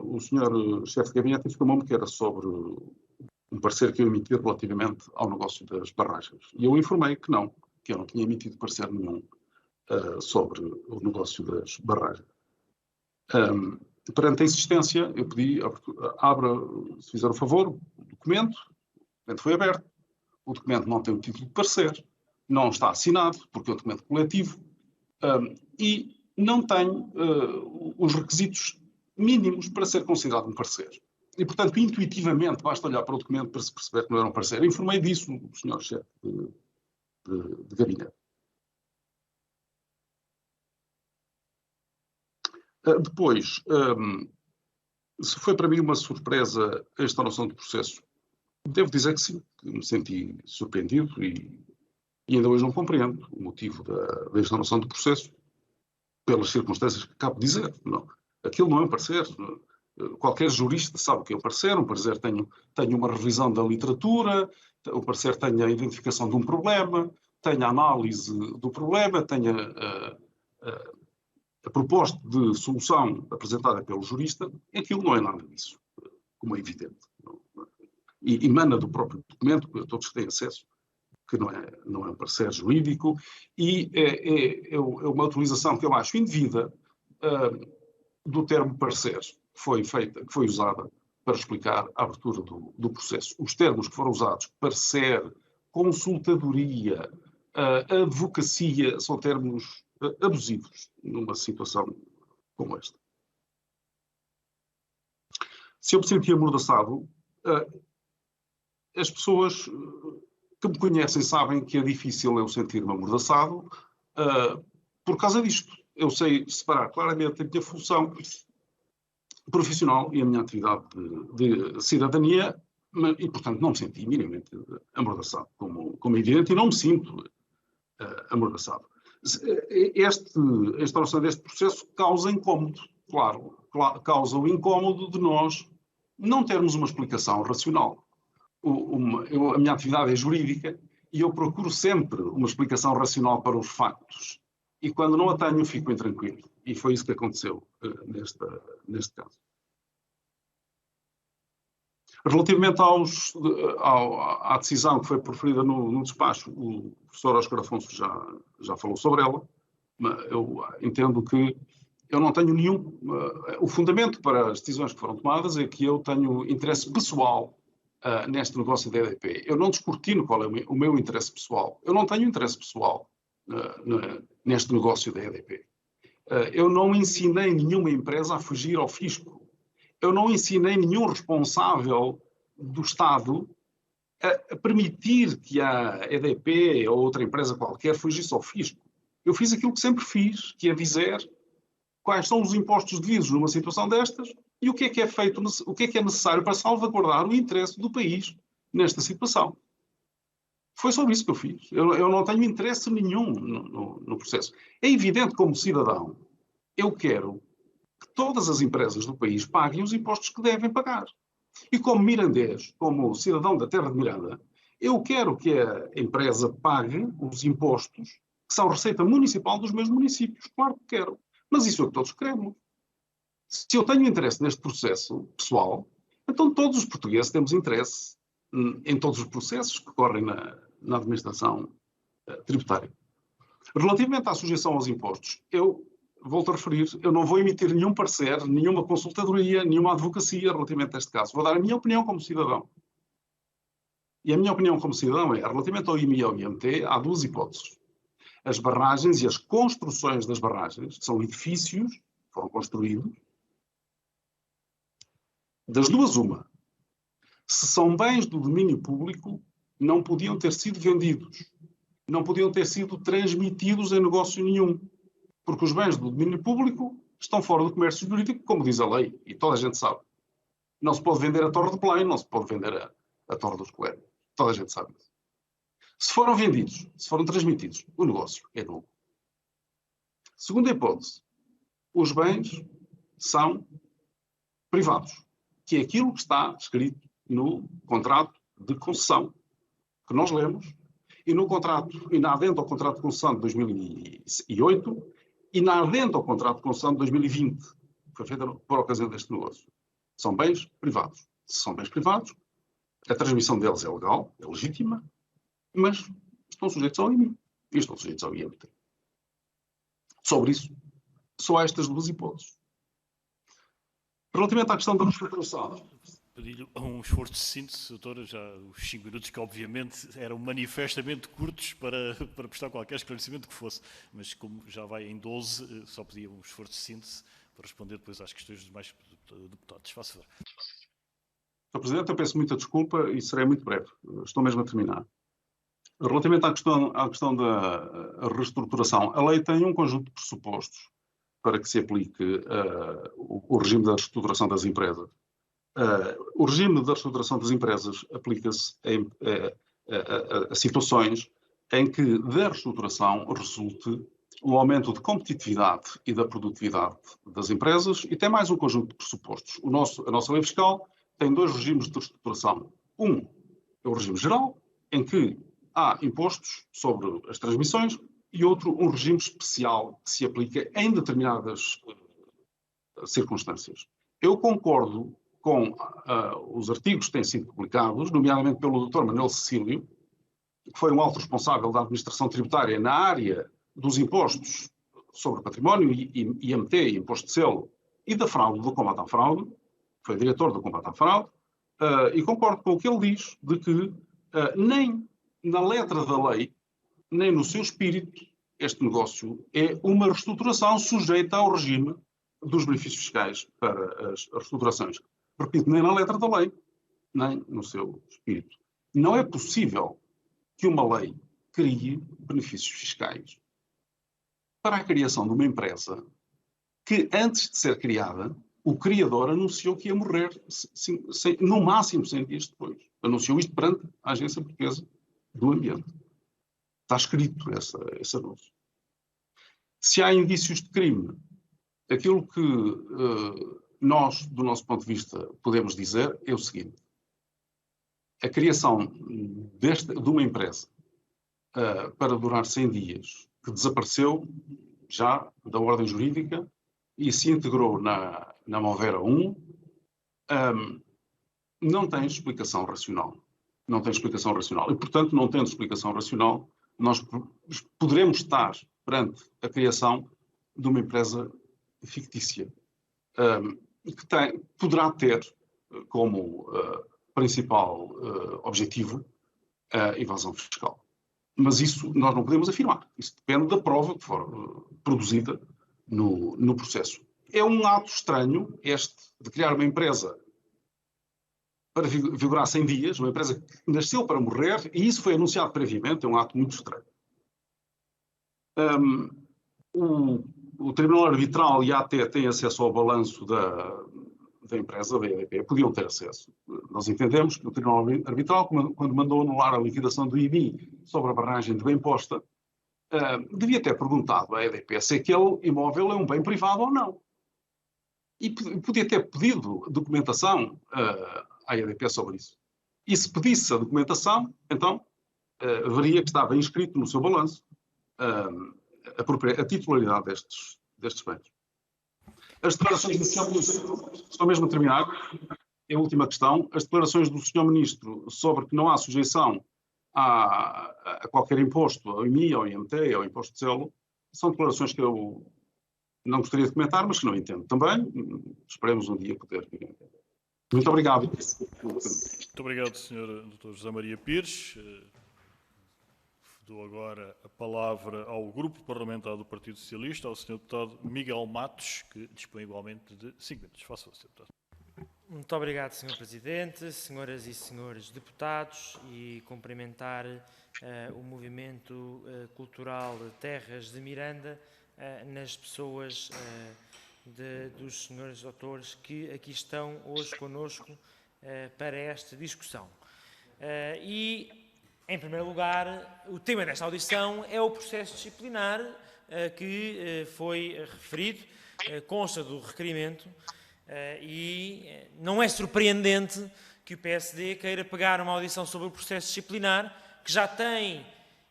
O senhor chefe de gabinete informou-me que era sobre um parecer que eu emiti relativamente ao negócio das barragens. E eu informei que eu não tinha emitido parecer nenhum sobre o negócio das barragens. Perante a insistência, eu pedi, abra, se fizer o favor, o documento foi aberto, o documento não tem o título de parecer, não está assinado, porque é um documento coletivo, e não tem os requisitos mínimos para ser considerado um parecer. E, portanto, intuitivamente, basta olhar para o documento para se perceber que não era um parecer. Eu informei disso o senhor chefe de gabinete. Depois, Se foi para mim uma surpresa a instauração do processo, devo dizer que sim, que me senti surpreendido e ainda hoje não compreendo o motivo da instauração do processo, pelas circunstâncias que acabo de dizer. Não, aquilo não é um parecer. Qualquer jurista sabe o que é um parecer tem uma revisão da literatura, o parecer tem a identificação de um problema, tem a análise do problema, tem a proposta de solução apresentada pelo jurista. Aquilo não é nada disso, como é evidente. E emana do próprio documento, que todos têm acesso, que não é um parecer jurídico, e é uma utilização que eu acho indevida do termo parecer, que foi usada para explicar a abertura do processo. Os termos que foram usados, parecer, consultadoria, advocacia, são termos abusivos numa situação como esta. Se eu me sentia amordaçado, as pessoas que me conhecem sabem que é difícil eu sentir-me amordaçado por causa disto. Eu sei separar claramente a minha função profissional e a minha atividade de cidadania, e, portanto, não me senti minimamente amordaçado, como é evidente, e não me sinto amordaçado. A instauração deste processo causa incómodo, claro, causa o incómodo de nós não termos uma explicação racional. A minha atividade é jurídica e eu procuro sempre uma explicação racional para os factos. E quando não a tenho, fico intranquilo. E foi isso que aconteceu neste caso. Relativamente à decisão que foi proferida no despacho, o professor Óscar Afonso já falou sobre ela, mas eu entendo que eu não tenho nenhum... o fundamento para as decisões que foram tomadas é que eu tenho interesse pessoal neste negócio da EDP. Eu não descortino qual é o meu interesse pessoal. Eu não tenho interesse pessoal neste negócio da EDP. Eu não ensinei nenhuma empresa a fugir ao fisco. Eu não ensinei nenhum responsável do Estado a permitir que a EDP ou outra empresa qualquer fugisse ao fisco. Eu fiz aquilo que sempre fiz, que é dizer quais são os impostos devidos numa situação destas e o que é feito, o que é necessário para salvaguardar o interesse do país nesta situação. Foi sobre isso que eu fiz. Eu não tenho interesse nenhum no processo. É evidente, como cidadão, eu quero que todas as empresas do país paguem os impostos que devem pagar. E como mirandês, como cidadão da terra de Miranda, eu quero que a empresa pague os impostos que são receita municipal dos meus municípios. Claro que quero. Mas isso é o que todos queremos. Se eu tenho interesse neste processo pessoal, então todos os portugueses temos interesse em todos os processos que correm na administração tributária. Relativamente à sujeição aos impostos, eu volto a referir, eu não vou emitir nenhum parecer, nenhuma consultadoria, nenhuma advocacia relativamente a este caso. Vou dar a minha opinião como cidadão. E a minha opinião como cidadão é, relativamente ao IMI e ao IMT, há duas hipóteses. As barragens e as construções das barragens, que são edifícios, foram construídos. Das duas, uma. Se são bens do domínio público, não podiam ter sido vendidos. Não podiam ter sido transmitidos em negócio nenhum. Porque os bens do domínio público estão fora do comércio jurídico, como diz a lei, e toda a gente sabe. Não se pode vender a Torre de Belém, não se pode vender a Torre dos Coelhos. Toda a gente sabe isso. Se foram vendidos, se foram transmitidos, o negócio é nulo. Segunda hipótese, os bens são privados, que é aquilo que está escrito no contrato de concessão, que nós lemos, e no contrato, e na adenda ao contrato de concessão de 2008, e na adenda ao contrato de concessão de 2020, que foi feita por ocasião deste negócio. São bens privados. Se são bens privados, a transmissão deles é legal, é legítima, mas estão sujeitos ao IMI e estão sujeitos ao IMT. Sobre isso, só há estas duas hipóteses. Relativamente à questão da reestruturação. Pedi-lhe um esforço de síntese, doutora, já os 5 minutos que obviamente eram manifestamente curtos para prestar qualquer esclarecimento que fosse, mas como já vai em 12, só pedia um esforço de síntese para responder depois às questões dos demais deputados. Faça favor. Sr. Presidente, eu peço muita desculpa e serei muito breve. Estou mesmo a terminar. Relativamente à questão da reestruturação, a lei tem um conjunto de pressupostos para que se aplique o regime da reestruturação das empresas. O regime da reestruturação das empresas aplica-se a situações em que da reestruturação resulte um aumento de competitividade e da produtividade das empresas e tem mais um conjunto de pressupostos. A nossa lei fiscal tem dois regimes de reestruturação. Um é o regime geral, em que há impostos sobre as transmissões, e outro, um regime especial que se aplica em determinadas circunstâncias. Eu concordo com os artigos que têm sido publicados, nomeadamente pelo Dr. Manuel Cecílio, que foi um alto responsável da administração tributária na área dos impostos sobre património, IMT, imposto de selo, e da fraude, do combate à fraude, foi diretor do combate à fraude, e concordo com o que ele diz, de que nem na letra da lei, nem no seu espírito, este negócio é uma reestruturação sujeita ao regime dos benefícios fiscais para as reestruturações. Repito, nem na letra da lei, nem no seu espírito. Não é possível que uma lei crie benefícios fiscais para a criação de uma empresa que, antes de ser criada, o criador anunciou que ia morrer no máximo 100 dias depois. Anunciou isto perante a Agência Portuguesa do Ambiente. Está escrito esse anúncio. Se há indícios de crime, aquilo que nós, do nosso ponto de vista, podemos dizer é o seguinte. A criação de uma empresa para durar 100 dias, que desapareceu já da ordem jurídica e se integrou na Movera 1, não tem explicação racional. Não tem explicação racional. E, portanto, não tendo explicação racional, nós poderemos estar perante a criação de uma empresa fictícia, que poderá ter como principal objetivo a evasão fiscal. Mas isso nós não podemos afirmar. Isso depende da prova que for produzida no processo. É um ato estranho este de criar uma empresa para vigorar 100 dias, uma empresa que nasceu para morrer, e isso foi anunciado previamente, é um ato muito estranho. O Tribunal Arbitral e a AT têm acesso ao balanço da empresa, da EDP, podiam ter acesso. Nós entendemos que o Tribunal Arbitral, quando mandou anular a liquidação do IMI sobre a barragem de Bem-Posta, devia ter perguntado à EDP se aquele imóvel é um bem privado ou não. E podia ter pedido documentação à EDP sobre isso. E se pedisse a documentação, então veria que estava inscrito no seu balanço a titularidade destes bens. As declarações do Sr. Ministro, estou mesmo a terminar, é a última questão, as declarações do Sr. Ministro sobre que não há sujeição a qualquer imposto, ao IMI, ao IMT, ao imposto de selo, são declarações que eu não gostaria de comentar, mas que não entendo também. Esperemos um dia poder entender. Muito obrigado. Muito obrigado, Sr. Dr. José Maria Pires. Dou agora a palavra ao Grupo Parlamentar do Partido Socialista, ao Sr. Deputado Miguel Matos, que dispõe igualmente de 5 minutos. Faça o Sr. Deputado. Muito obrigado, Sr. Presidente, senhoras e senhores deputados, e cumprimentar o movimento cultural Terras de Miranda nas pessoas dos senhores doutores que aqui estão hoje conosco para esta discussão. Em primeiro lugar, o tema desta audição é o processo disciplinar que foi referido, consta do requerimento, e não é surpreendente que o PSD queira pegar uma audição sobre o processo disciplinar, que já tem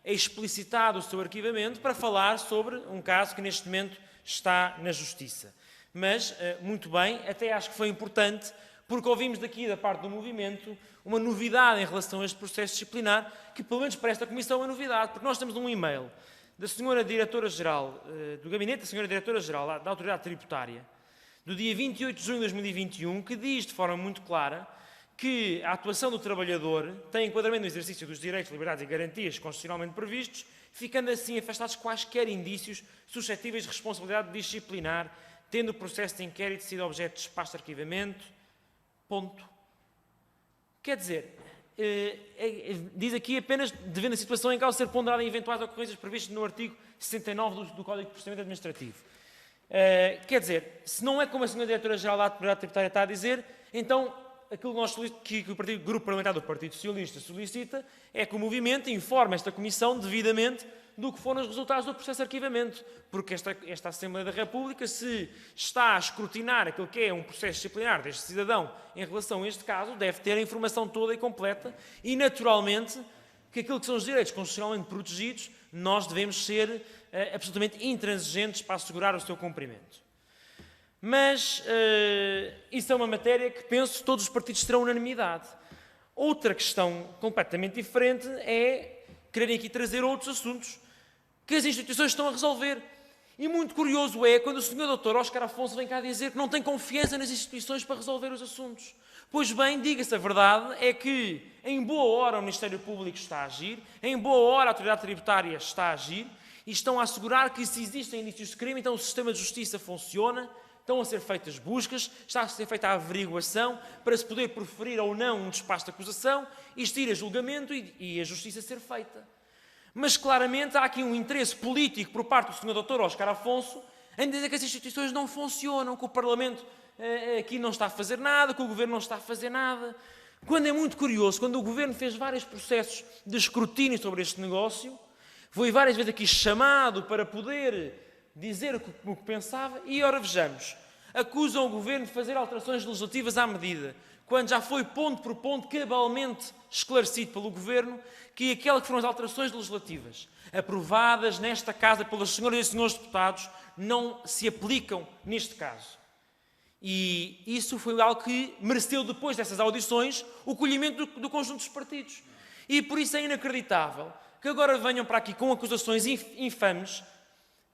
explicitado o seu arquivamento, para falar sobre um caso que neste momento está na Justiça. Mas, muito bem, até acho que foi importante, porque ouvimos daqui, da parte do movimento, uma novidade em relação a este processo disciplinar, que pelo menos para esta Comissão é novidade, porque nós temos um e-mail da Sra. Diretora-Geral, do Gabinete da Sra. Diretora-Geral da Autoridade Tributária, do dia 28 de junho de 2021, que diz de forma muito clara que a atuação do trabalhador tem enquadramento no exercício dos direitos, liberdades e garantias constitucionalmente previstos, ficando assim afastados quaisquer indícios suscetíveis de responsabilidade disciplinar, tendo o processo de inquérito sido objeto de despacho de arquivamento. Ponto. Quer dizer, diz aqui apenas devendo a situação em causa ser ponderada em eventuais ocorrências previstas no artigo 69 do Código de Procedimento Administrativo. Quer dizer, se não é como a Sra. Diretora-Geral da Autoridade Tributária está a dizer, então aquilo que o Grupo Parlamentar do Partido Socialista solicita é que o movimento informe esta Comissão devidamente do que foram os resultados do processo de arquivamento, porque esta Assembleia da República, se está a escrutinar aquilo que é um processo disciplinar deste cidadão em relação a este caso, deve ter a informação toda e completa e, naturalmente, que aquilo que são os direitos constitucionalmente protegidos, nós devemos ser absolutamente intransigentes para assegurar o seu cumprimento. Mas isso é uma matéria que, penso, todos os partidos terão unanimidade. Outra questão completamente diferente é quererem aqui trazer outros assuntos que as instituições estão a resolver. E muito curioso é quando o Sr. Dr. Óscar Afonso vem cá dizer que não tem confiança nas instituições para resolver os assuntos. Pois bem, diga-se a verdade, é que em boa hora o Ministério Público está a agir, em boa hora a Autoridade Tributária está a agir e estão a assegurar que se existem indícios de crime, então o sistema de justiça funciona, estão a ser feitas buscas, está a ser feita a averiguação para se poder proferir ou não um despacho de acusação, isto ir a julgamento e a justiça ser feita. Mas claramente há aqui um interesse político por parte do Sr. Dr. Óscar Afonso em dizer que as instituições não funcionam, que o Parlamento aqui não está a fazer nada, que o Governo não está a fazer nada. Quando é muito curioso, quando o Governo fez vários processos de escrutínio sobre este negócio, foi várias vezes aqui chamado para poder dizer o que pensava e, ora vejamos, acusam o Governo de fazer alterações legislativas à medida, quando já foi ponto por ponto cabalmente esclarecido pelo Governo que aquelas que foram as alterações legislativas aprovadas nesta Casa pelas senhoras e senhores deputados não se aplicam neste caso. E isso foi algo que mereceu, depois dessas audições, o colhimento do conjunto dos partidos. E por isso é inacreditável que agora venham para aqui com acusações infames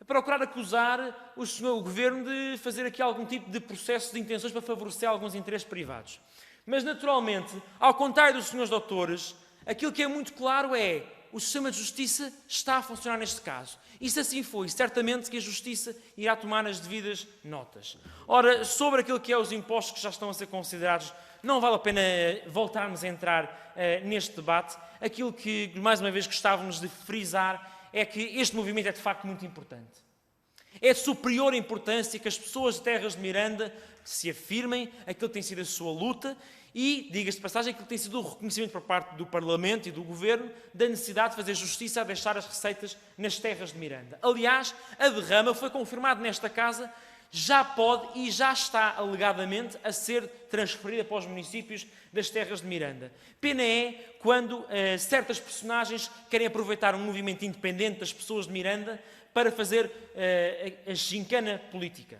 a procurar acusar o Governo de fazer aqui algum tipo de processo de intenções para favorecer alguns interesses privados. Mas, naturalmente, ao contrário dos senhores doutores, aquilo que é muito claro é o sistema de justiça está a funcionar neste caso. E se assim foi, certamente que a Justiça irá tomar as devidas notas. Ora, sobre aquilo que é os impostos que já estão a ser considerados, não vale a pena voltarmos a entrar neste debate. Aquilo que, mais uma vez, gostávamos de frisar é que este movimento é, de facto, muito importante. É de superior importância que as pessoas de Terras de Miranda se afirmem aquilo que tem sido a sua luta e, diga-se de passagem, aquilo que tem sido o reconhecimento por parte do Parlamento e do Governo da necessidade de fazer justiça a deixar as receitas nas Terras de Miranda. Aliás, a derrama foi confirmada nesta Casa, já pode e já está alegadamente a ser transferida para os municípios das Terras de Miranda. Pena é quando certas personagens querem aproveitar um movimento independente das pessoas de Miranda para fazer a gincana política.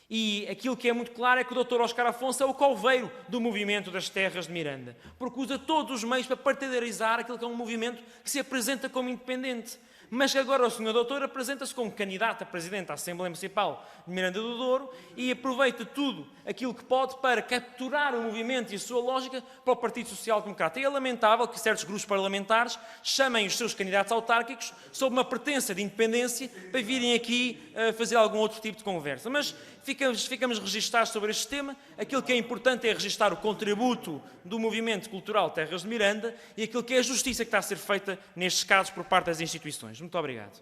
E aquilo que é muito claro é que o Dr. Óscar Afonso é o coveiro do movimento das Terras de Miranda, porque usa todos os meios para partidarizar aquilo que é um movimento que se apresenta como independente. Mas agora o Sr. Doutor apresenta-se como candidato a Presidente da Assembleia Municipal de Miranda do Douro e aproveita tudo aquilo que pode para capturar o movimento e a sua lógica para o Partido Social Democrata. E é lamentável que certos grupos parlamentares chamem os seus candidatos autárquicos sob uma pretensa de independência para virem aqui fazer algum outro tipo de conversa. Mas ficamos registados sobre este tema. Aquilo que é importante é registar o contributo do movimento cultural Terras de Miranda e aquilo que é a justiça que está a ser feita nestes casos por parte das instituições. Muito obrigado.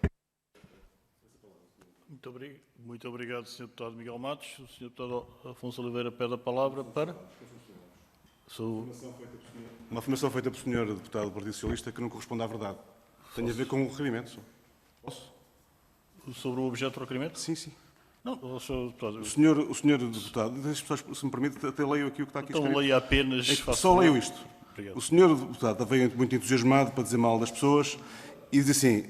Muito obrigado, Sr. Deputado Miguel Matos. O Sr. Deputado Afonso Oliveira pede a palavra para... Uma afirmação feita pelo Sr. Deputado do Partido Socialista que não corresponde à verdade. Tem a ver com o requerimento. Posso? Sobre o objeto do requerimento? Sim, sim. Não, o Sr. Deputado... O senhor Deputado, as pessoas, se me permite, até leio aqui o que está aqui escrito. Então leia apenas... Só leio isto. Obrigado. O senhor Deputado veio muito entusiasmado para dizer mal das pessoas e diz assim,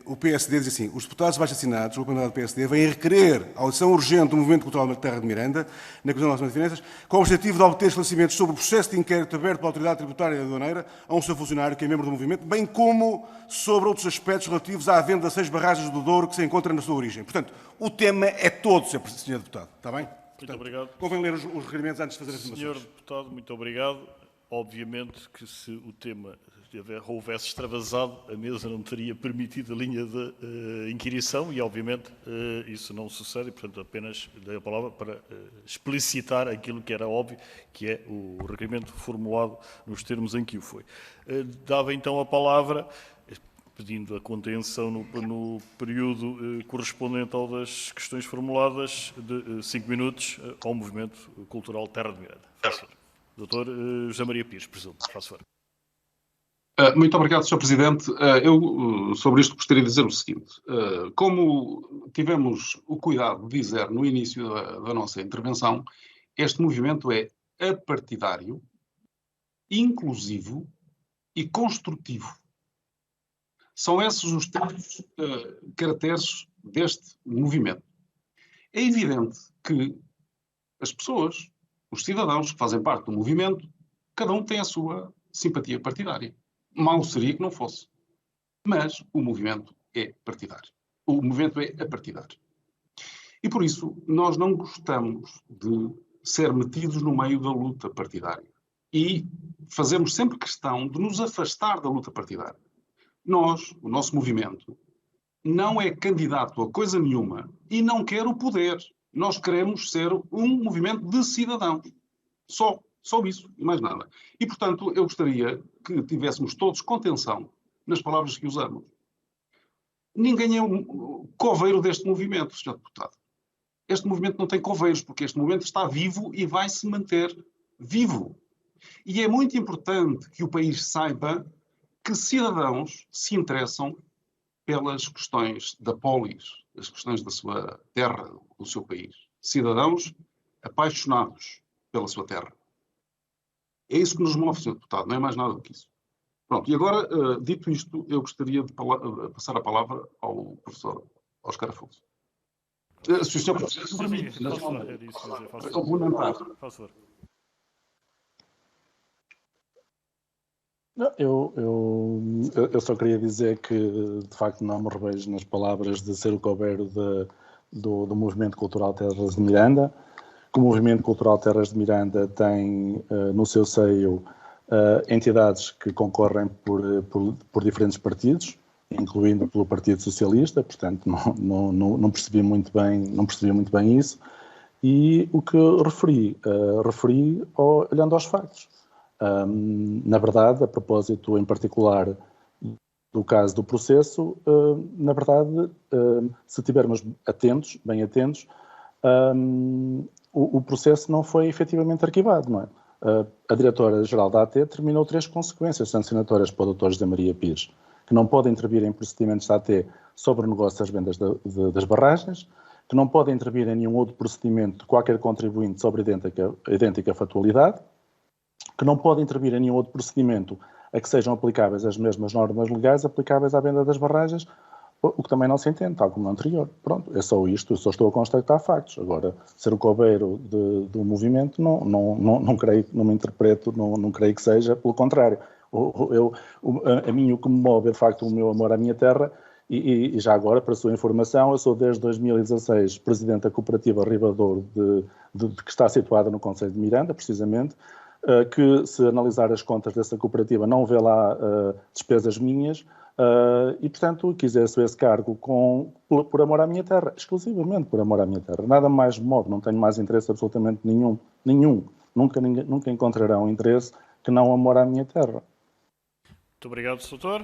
o PSD diz assim, os deputados abaixo-assinados, o plenário do PSD, vêm requerer a audição urgente do Movimento Cultural da Terra de Miranda, na Comissão Nacional de Finanças, com o objetivo de obter esclarecimentos sobre o processo de inquérito aberto pela Autoridade Tributária e Aduaneira a um seu funcionário que é membro do movimento, bem como sobre outros aspectos relativos à venda das 6 barragens do Douro que se encontra na sua origem. Portanto, o tema é todo, Sr. Deputado. Está bem? Portanto, muito obrigado. Convém ler os requerimentos antes de fazer as afirmações. Sr. Deputado, muito obrigado. Obviamente que se o tema houvesse extravasado, a mesa não teria permitido a linha de inquirição e, obviamente, isso não sucede e, portanto, apenas dei a palavra para explicitar aquilo que era óbvio, que é o requerimento formulado nos termos em que o foi. Dava então a palavra, pedindo a contenção no período correspondente ao das questões formuladas, de 5 minutos ao Movimento Cultural Terra de Miranda. Doutor José Maria Pires, presumo. Faço favor. Muito obrigado, Sr. Presidente. Eu, sobre isto, gostaria de dizer o seguinte. Como tivemos o cuidado de dizer no início da nossa intervenção, este movimento é apartidário, inclusivo e construtivo. São esses os três caracteres deste movimento. É evidente que as pessoas, os cidadãos que fazem parte do movimento, cada um tem a sua simpatia partidária. Mal seria que não fosse. Mas o movimento é partidário. O movimento é apartidário. E por isso nós não gostamos de ser metidos no meio da luta partidária. E fazemos sempre questão de nos afastar da luta partidária. Nós, o nosso movimento, não é candidato a coisa nenhuma e não quer o poder. Nós queremos ser um movimento de cidadãos. Só isso e mais nada. E, portanto, eu gostaria que tivéssemos todos contenção nas palavras que usamos. Ninguém é um coveiro deste movimento, Sr. Deputado. Este movimento não tem coveiros, porque este movimento está vivo e vai se manter vivo. E é muito importante que o país saiba que cidadãos se interessam pelas questões da polis, as questões da sua terra, do seu país. Cidadãos apaixonados pela sua terra. É isso que nos move, Sr. Deputado, não é mais nada do que isso. Pronto, e agora, dito isto, eu gostaria de passar a palavra ao professor Óscar Afonso. Se o senhor professor permite, complementar. Eu só queria dizer que, de facto, não me revejo nas palavras de ser o coveiro do Movimento Cultural Terras de Miranda, que o Movimento Cultural Terras de Miranda tem no seu seio entidades que concorrem por diferentes partidos, incluindo pelo Partido Socialista, portanto não percebi muito bem isso, e o que referi olhando aos factos. Na verdade, a propósito em particular do caso do processo, na verdade, se estivermos bem atentos, o processo não foi efetivamente arquivado, não é? A diretora-geral da AT determinou 3 consequências sancionatórias para o Dr. José Maria Pires, que não pode intervir em procedimentos da AT sobre o negócio das vendas das barragens, que não pode intervir em nenhum outro procedimento de qualquer contribuinte sobre idêntica factualidade, que não pode intervir em nenhum outro procedimento a que sejam aplicáveis as mesmas normas legais aplicáveis à venda das barragens, o que também não se entende, tal como no anterior. Pronto, é só isto, eu só estou a constatar factos. Agora, ser o coveiro do movimento, não creio, não me interpreto, não creio que seja, pelo contrário. A mim o que me move é, de facto, o meu amor à minha terra, e já agora, para a sua informação, eu sou desde 2016 presidente da cooperativa Ribadouro, que está situada no concelho de Miranda, precisamente, que, se analisar as contas dessa cooperativa, não vê lá despesas minhas, e, portanto, quis exercer esse cargo por amor à minha terra, exclusivamente por amor à minha terra. Nada mais me move, não tenho mais interesse absolutamente nenhum. Nunca encontrarão interesse que não amor à minha terra. Muito obrigado, Sr.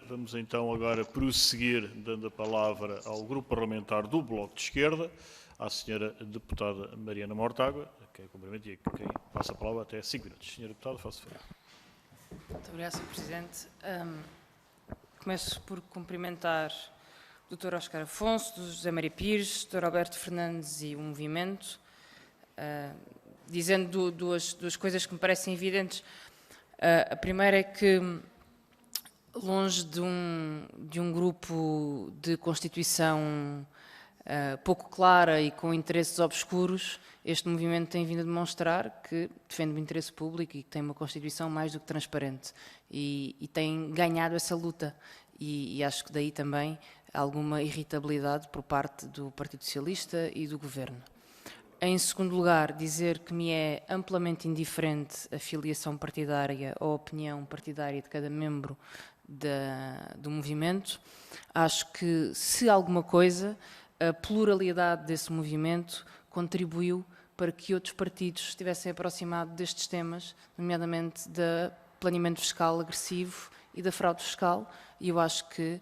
Vamos então agora prosseguir, dando a palavra ao Grupo Parlamentar do Bloco de Esquerda, à Sra. Deputada Mariana Mortágua, a quem cumprimento e a quem passa a palavra até 5 minutos. Sra. Deputada, faça favor. Muito obrigada, Sr. Presidente. Começo por cumprimentar o Dr. Óscar Afonso, o José Maria Pires, o Dr. Alberto Fernandes e o movimento, dizendo duas coisas que me parecem evidentes. A primeira é que, longe de um grupo de constituição pouco clara e com interesses obscuros, este movimento tem vindo a demonstrar que defende o interesse público e que tem uma Constituição mais do que transparente e tem ganhado essa luta e acho que daí também alguma irritabilidade por parte do Partido Socialista e do Governo. Em segundo lugar, dizer que me é amplamente indiferente a filiação partidária ou a opinião partidária de cada membro do movimento. Acho que, se alguma coisa, a pluralidade desse movimento contribuiu para que outros partidos estivessem aproximados destes temas, nomeadamente do planeamento fiscal agressivo e da fraude fiscal, e eu acho que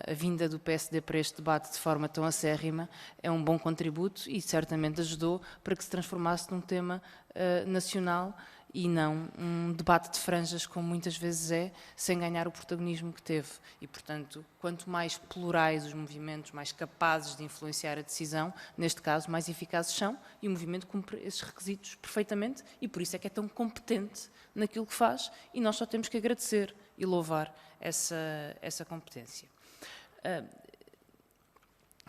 a vinda do PSD para este debate de forma tão acérrima é um bom contributo e certamente ajudou para que se transformasse num tema nacional e não um debate de franjas, como muitas vezes é, sem ganhar o protagonismo que teve. E, portanto, quanto mais plurais os movimentos, mais capazes de influenciar a decisão, neste caso, mais eficazes são, e o movimento cumpre esses requisitos perfeitamente, e por isso é que é tão competente naquilo que faz, e nós só temos que agradecer e louvar essa competência.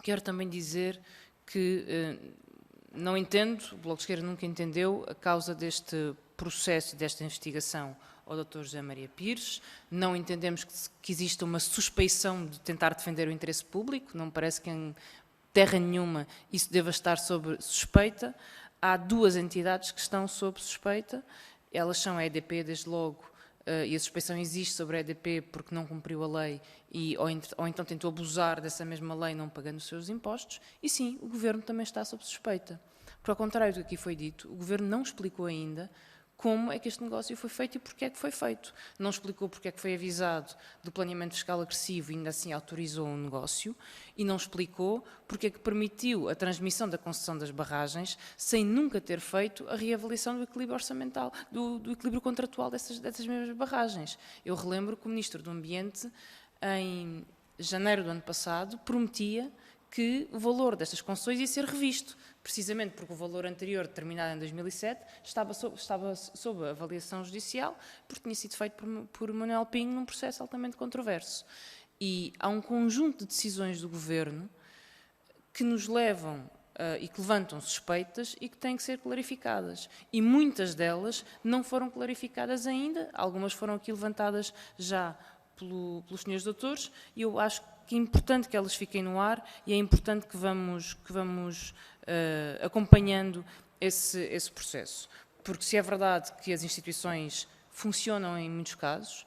Quero também dizer que não entendo, o Bloco de Esquerda nunca entendeu a causa deste processo e desta investigação ao Dr. José Maria Pires. Não entendemos que exista uma suspeição de tentar defender o interesse público. Não me parece que em terra nenhuma isso deva estar sob suspeita. Há duas entidades que estão sob suspeita. Elas são a EDP, desde logo, e a suspeição existe sobre a EDP porque não cumpriu a lei ou então tentou abusar dessa mesma lei não pagando os seus impostos. E sim, o Governo também está sob suspeita. Porque, ao contrário do que aqui foi dito, o Governo não explicou ainda como é que este negócio foi feito e porque é que foi feito. Não explicou porque é que foi avisado do planeamento fiscal agressivo e ainda assim autorizou o negócio, e não explicou porque é que permitiu a transmissão da concessão das barragens sem nunca ter feito a reavaliação do equilíbrio orçamental, do equilíbrio contratual dessas mesmas barragens. Eu relembro que o Ministro do Ambiente, em janeiro do ano passado, prometia que o valor destas concessões ia ser revisto, precisamente porque o valor anterior, determinado em 2007, estava sob avaliação judicial, porque tinha sido feito por Manuel Pinho num processo altamente controverso. E há um conjunto de decisões do Governo que nos levam e que levantam suspeitas e que têm que ser clarificadas. E muitas delas não foram clarificadas ainda, algumas foram aqui levantadas já pelos senhores doutores, e eu acho que é importante que elas fiquem no ar e é importante que vamos acompanhando esse processo. Porque se é verdade que as instituições funcionam em muitos casos,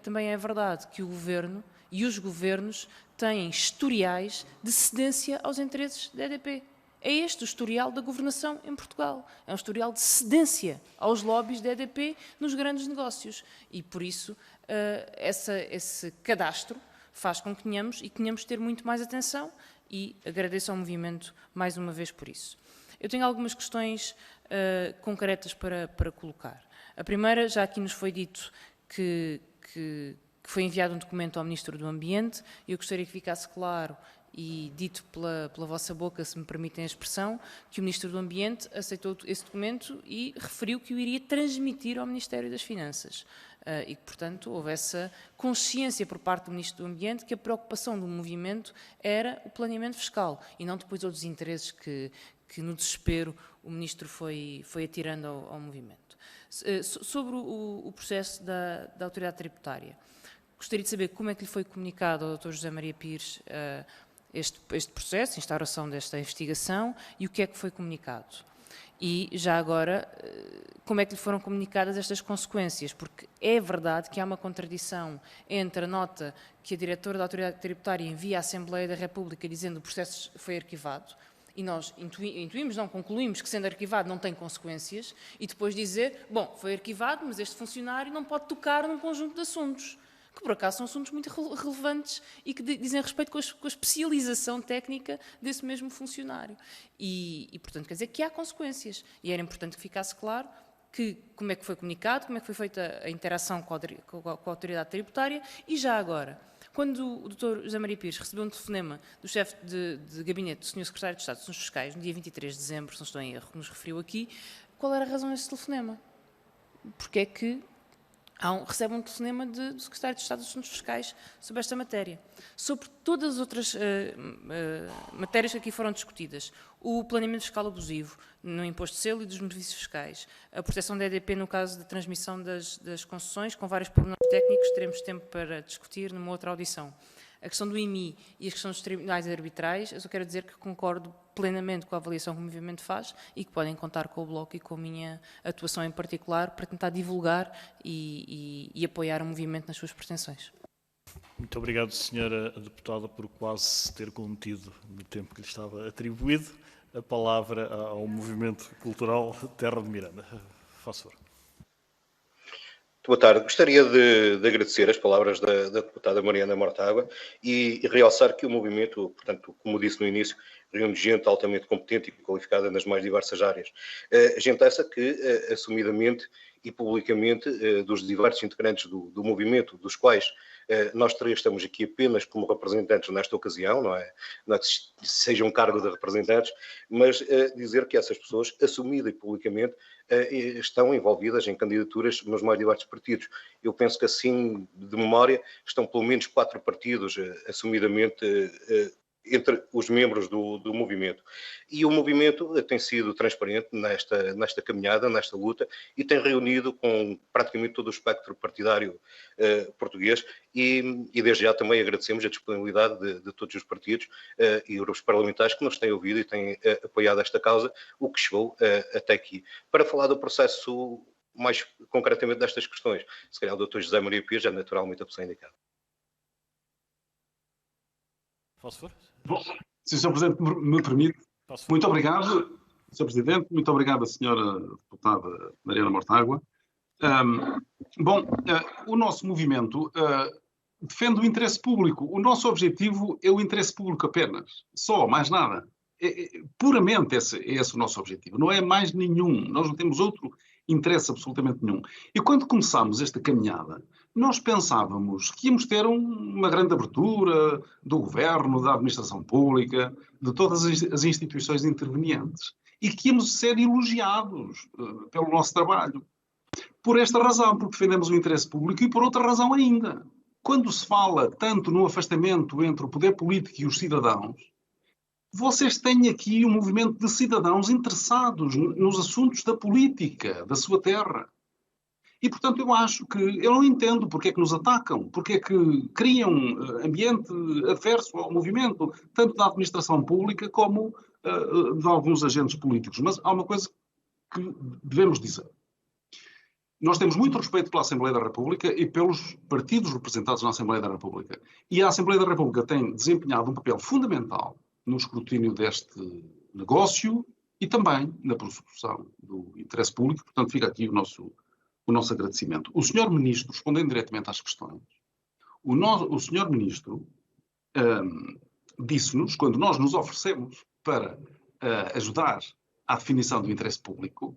também é verdade que o Governo e os governos têm historiais de cedência aos interesses da EDP. É este o historial da governação em Portugal. É um historial de cedência aos lobbies da EDP nos grandes negócios. E, por isso, esse cadastro faz com que tenhamos de ter muito mais atenção, e agradeço ao movimento mais uma vez por isso. Eu tenho algumas questões concretas para colocar. A primeira, já aqui nos foi dito que foi enviado um documento ao Ministro do Ambiente, e eu gostaria que ficasse claro e dito pela vossa boca, se me permitem a expressão, que o Ministro do Ambiente aceitou esse documento e referiu que o iria transmitir ao Ministério das Finanças. E que, portanto, houve essa consciência por parte do Ministro do Ambiente que a preocupação do movimento era o planeamento fiscal e não depois outros interesses que no desespero o Ministro foi atirando ao movimento. Sobre o processo da Autoridade Tributária, gostaria de saber como é que lhe foi comunicado ao Dr. José Maria Pires este processo, a instauração desta investigação, e o que é que foi comunicado. E, já agora, como é que lhe foram comunicadas estas consequências? Porque é verdade que há uma contradição entre a nota que a diretora da Autoridade Tributária envia à Assembleia da República dizendo que o processo foi arquivado, e nós concluímos que, sendo arquivado, não tem consequências, e depois dizer, bom, foi arquivado, mas este funcionário não pode tocar num conjunto de assuntos, que por acaso são assuntos muito relevantes e que dizem respeito com a especialização técnica desse mesmo funcionário. E, portanto, quer dizer que há consequências. E era importante que ficasse claro como é que foi comunicado, como é que foi feita a interação com a Autoridade Tributária. E já agora, quando o Dr. José Maria Pires recebeu um telefonema do chefe de gabinete do Sr. Secretário de Estado dos Assuntos Fiscais, no dia 23 de dezembro, se não estou em erro, que nos referiu aqui, qual era a razão desse telefonema? Porque é que recebe um telefonema do Secretário de Estado dos Assuntos Fiscais sobre esta matéria. Sobre todas as outras matérias que aqui foram discutidas, o planeamento fiscal abusivo no imposto de selo e dos benefícios fiscais, a proteção da EDP no caso da transmissão das concessões, com vários pormenores técnicos, teremos tempo para discutir numa outra audição. A questão do IMI e as questões dos tribunais arbitrais, eu só quero dizer que concordo plenamente com a avaliação que o movimento faz e que podem contar com o Bloco e com a minha atuação em particular para tentar divulgar e apoiar o movimento nas suas pretensões. Muito obrigado, Sra. Deputada, por quase ter contido no tempo que lhe estava atribuído a palavra ao Movimento Cultural Terra de Miranda. Faça favor. Muito Boa tarde. Gostaria de agradecer as palavras da deputada Mariana Mortágua e realçar que o movimento, portanto, como disse no início, reúne gente altamente competente e qualificada nas mais diversas áreas. Gente essa que, assumidamente e publicamente, dos diversos integrantes do movimento, dos quais nós três estamos aqui apenas como representantes nesta ocasião, não é que seja um cargo de representantes, mas dizer que essas pessoas, assumida e publicamente, estão envolvidas em candidaturas nos mais diversos partidos. Eu penso que assim, de memória, estão pelo menos 4 partidos assumidamente entre os membros do movimento. E o movimento tem sido transparente nesta caminhada, nesta luta, e tem reunido com praticamente todo o espectro partidário português e desde já também agradecemos a disponibilidade de todos os partidos e os parlamentares que nos têm ouvido e têm apoiado esta causa, o que chegou até aqui. Para falar do processo mais concretamente destas questões, se calhar o Dr. José Maria Pires é naturalmente a pessoa indicada. Posso for? Bom, se o Sr. Presidente me permite, muito obrigado, Sr. Presidente, muito obrigado, Sra. Deputada Mariana Mortágua. O nosso movimento defende o interesse público. O nosso objetivo é o interesse público apenas. Só, mais nada. Puramente esse o nosso objetivo. Não é mais nenhum. Nós não temos outro interesse absolutamente nenhum. E quando começámos esta caminhada, nós pensávamos que íamos ter uma grande abertura do governo, da administração pública, de todas as instituições intervenientes. E que íamos ser elogiados pelo nosso trabalho. Por esta razão, porque defendemos o interesse público, e por outra razão ainda. Quando se fala tanto no afastamento entre o poder político e os cidadãos, vocês têm aqui um movimento de cidadãos interessados nos assuntos da política, da sua terra. E, portanto, eu não entendo porque é que nos atacam, porque é que criam ambiente adverso ao movimento, tanto da administração pública como de alguns agentes políticos. Mas há uma coisa que devemos dizer. Nós temos muito respeito pela Assembleia da República e pelos partidos representados na Assembleia da República. E a Assembleia da República tem desempenhado um papel fundamental no escrutínio deste negócio e também na prossecução do interesse público. Portanto, fica aqui o nosso agradecimento. O Sr. Ministro, respondendo diretamente às questões, o Sr. Ministro disse-nos, quando nós nos oferecemos para ajudar à definição do interesse público,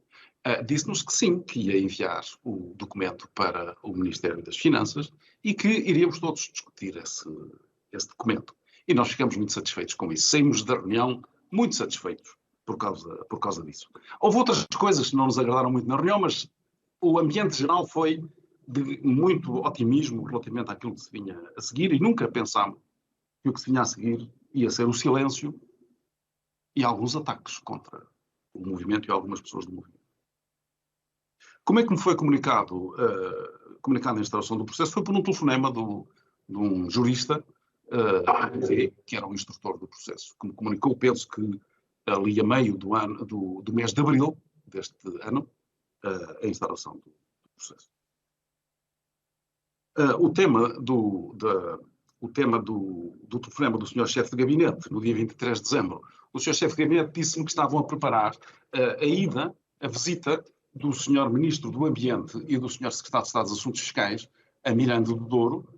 disse-nos que sim, que ia enviar o documento para o Ministério das Finanças e que iríamos todos discutir esse documento. E nós ficamos muito satisfeitos com isso. Saímos da reunião muito satisfeitos por causa disso. Houve outras coisas que não nos agradaram muito na reunião, mas o ambiente geral foi de muito otimismo relativamente àquilo que se vinha a seguir e nunca pensámos que o que se vinha a seguir ia ser o silêncio e alguns ataques contra o movimento e algumas pessoas do movimento. Como é que me foi comunicado a instauração do processo? Foi por um telefonema de um jurista que era o instrutor do processo, que me comunicou, penso que ali a meio do mês de abril deste ano, a instauração do processo. O tema do telefonema do Sr. Chefe de Gabinete, no dia 23 de dezembro, o Sr. Chefe de Gabinete disse-me que estavam a preparar a visita do Sr. Ministro do Ambiente e do Sr. Secretário de Estado dos Assuntos Fiscais a Miranda do Douro,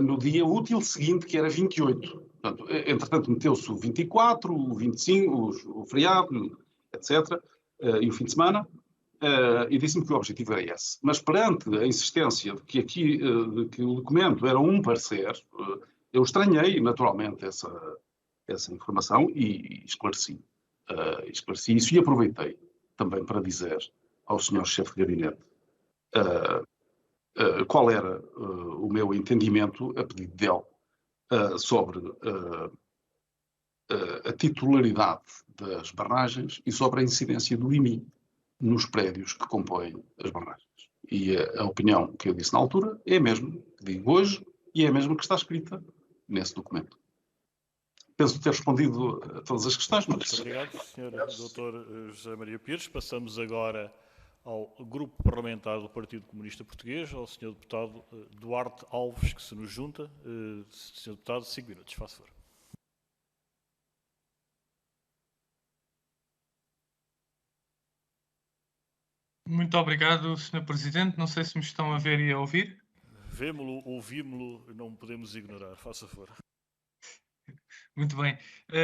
no dia útil seguinte, que era 28. Portanto, entretanto, meteu-se o 24, o 25, o feriado, etc., e o fim de semana, e disse-me que o objetivo era esse. Mas perante a insistência de que o documento era um parecer, eu estranhei, naturalmente, essa informação e esclareci isso e aproveitei também para dizer ao Sr. Chefe de Gabinete qual era o meu entendimento, a pedido dele, sobre a titularidade das barragens e sobre a incidência do IMI nos prédios que compõem as barragens. E a opinião que eu disse na altura é a mesma que digo hoje e é a mesma que está escrita nesse documento. Penso ter respondido a todas as questões. Muito obrigado, Sr. Dr. José Maria Pires. Passamos agora ao Grupo Parlamentar do Partido Comunista Português, ao Sr. Deputado Duarte Alves, que se nos junta. Sr. Deputado, 5 minutos, faça favor. Muito obrigado, Sr. Presidente. Não sei se me estão a ver e a ouvir. Vemo-lo, ouvimos-lo, não podemos ignorar. Faça favor. Muito bem.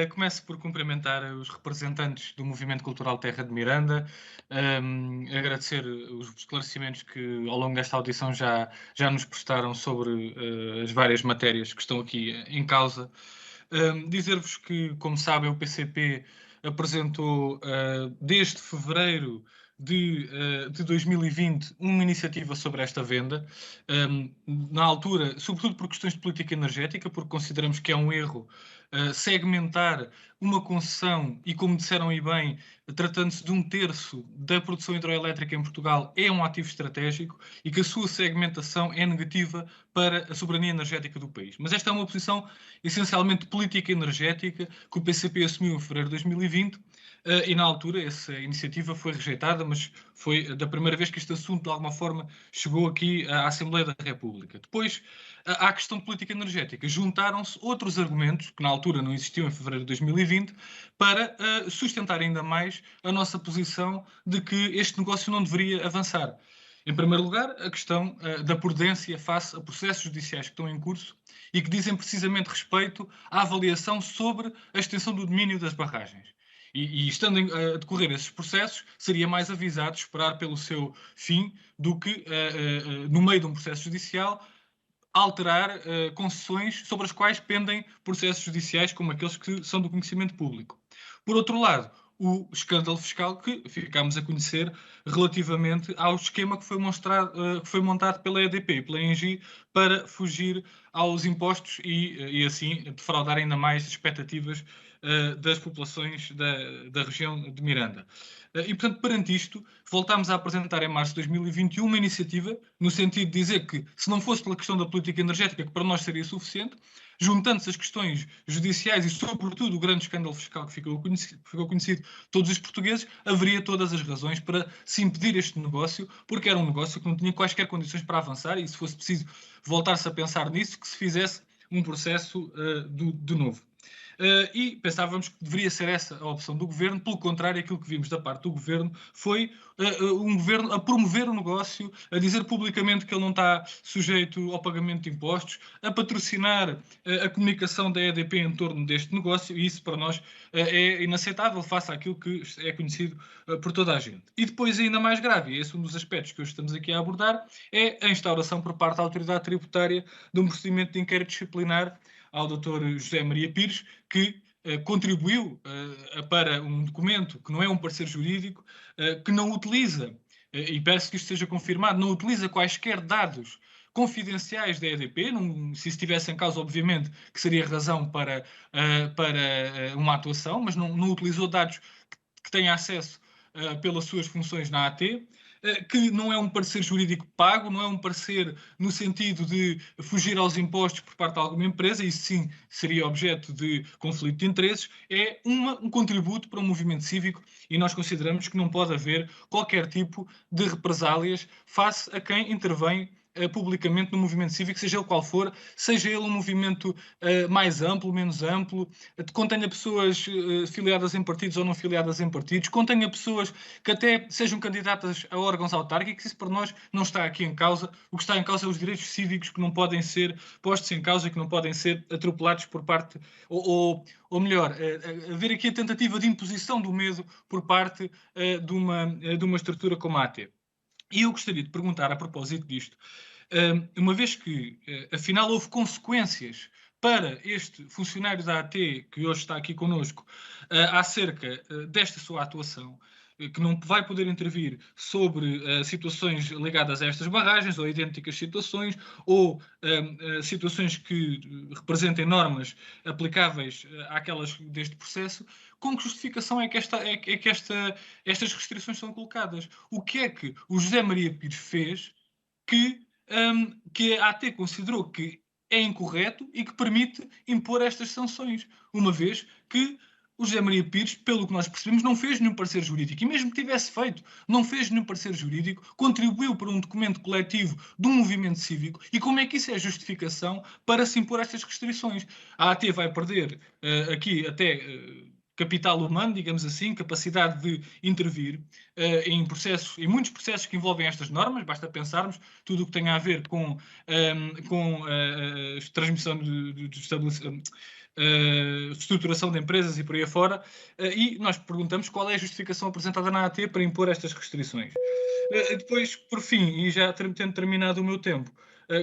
Começo por cumprimentar os representantes do Movimento Cultural Terra de Miranda, agradecer os esclarecimentos que ao longo desta audição já nos prestaram sobre as várias matérias que estão aqui em causa. Dizer-vos que, como sabem, o PCP apresentou desde fevereiro de 2020 uma iniciativa sobre esta venda, na altura, sobretudo por questões de política energética, porque consideramos que é um erro segmentar uma concessão e, como disseram aí bem, tratando-se de 1/3 da produção hidroelétrica em Portugal, é um ativo estratégico e que a sua segmentação é negativa para a soberania energética do país. Mas esta é uma posição essencialmente política energética que o PCP assumiu em fevereiro de 2020 e na altura essa iniciativa foi rejeitada, mas foi da primeira vez que este assunto de alguma forma chegou aqui à Assembleia da República. Depois, à questão de política energética, juntaram-se outros argumentos que na altura não existiam em fevereiro de 2020 para sustentar ainda mais a nossa posição de que este negócio não deveria avançar. Em primeiro lugar, a questão da prudência face a processos judiciais que estão em curso e que dizem precisamente respeito à avaliação sobre a extensão do domínio das barragens. E estando a decorrer esses processos, seria mais avisado esperar pelo seu fim do que, no meio de um processo judicial, alterar concessões sobre as quais pendem processos judiciais como aqueles que são do conhecimento público. Por outro lado, o escândalo fiscal que ficámos a conhecer relativamente ao esquema que foi montado pela EDP e pela ENGIE para fugir aos impostos e assim defraudar ainda mais as expectativas das populações da região de Miranda. E, portanto, perante isto, voltámos a apresentar em março de 2021 uma iniciativa no sentido de dizer que, se não fosse pela questão da política energética, que para nós seria suficiente, juntando-se as questões judiciais e, sobretudo, o grande escândalo fiscal que ficou conhecido de todos os portugueses, haveria todas as razões para se impedir este negócio, porque era um negócio que não tinha quaisquer condições para avançar e, se fosse preciso voltar-se a pensar nisso, que se fizesse um processo de novo. E pensávamos que deveria ser essa a opção do Governo. Pelo contrário, aquilo que vimos da parte do Governo foi um Governo a promover o negócio, a dizer publicamente que ele não está sujeito ao pagamento de impostos, a patrocinar a comunicação da EDP em torno deste negócio, e isso para nós é inaceitável face àquilo que é conhecido por toda a gente. E depois, ainda mais grave, e esse é um dos aspectos que hoje estamos aqui a abordar, é a instauração por parte da autoridade tributária de um procedimento de inquérito disciplinar ao Dr. José Maria Pires, que contribuiu para um documento que não é um parecer jurídico, que não utiliza, e peço que isto seja confirmado, não utiliza quaisquer dados confidenciais da EDP, se estivesse em causa, obviamente, que seria razão para uma atuação, mas não utilizou dados que tenha acesso pelas suas funções na AT, que não é um parecer jurídico pago, não é um parecer no sentido de fugir aos impostos por parte de alguma empresa, isso sim seria objeto de conflito de interesses, é um contributo para um movimento cívico e nós consideramos que não pode haver qualquer tipo de represálias face a quem intervém publicamente no movimento cívico, seja ele qual for, seja ele um movimento mais amplo, menos amplo, contenha pessoas filiadas em partidos ou não filiadas em partidos, contenha pessoas que até sejam candidatas a órgãos autárquicos, isso para nós não está aqui em causa. O que está em causa é os direitos cívicos que não podem ser postos em causa e que não podem ser atropelados por parte, ou melhor, haver aqui a tentativa de imposição do medo por parte de uma estrutura como a AT. E eu gostaria de perguntar, a propósito disto, uma vez que, afinal, houve consequências para este funcionário da AT, que hoje está aqui connosco, acerca desta sua atuação, que não vai poder intervir sobre situações ligadas a estas barragens, ou idênticas situações, ou situações que representem normas aplicáveis àquelas deste processo, com que justificação é que estas restrições são colocadas? O que é que o José Maria Pires fez que a AT considerou que é incorreto e que permite impor estas sanções, uma vez que o José Maria Pires, pelo que nós percebemos, não fez nenhum parecer jurídico. E mesmo que tivesse feito, não fez nenhum parecer jurídico, contribuiu para um documento coletivo de um movimento cívico. E como é que isso é justificação para se impor estas restrições? A AT vai perder aqui até capital humano, digamos assim, capacidade de intervir em muitos processos que envolvem estas normas. Basta pensarmos tudo o que tem a ver com a transmissão de estruturação de empresas e por aí afora, e nós perguntamos qual é a justificação apresentada na AT para impor estas restrições. Depois, por fim, e já tendo terminado o meu tempo,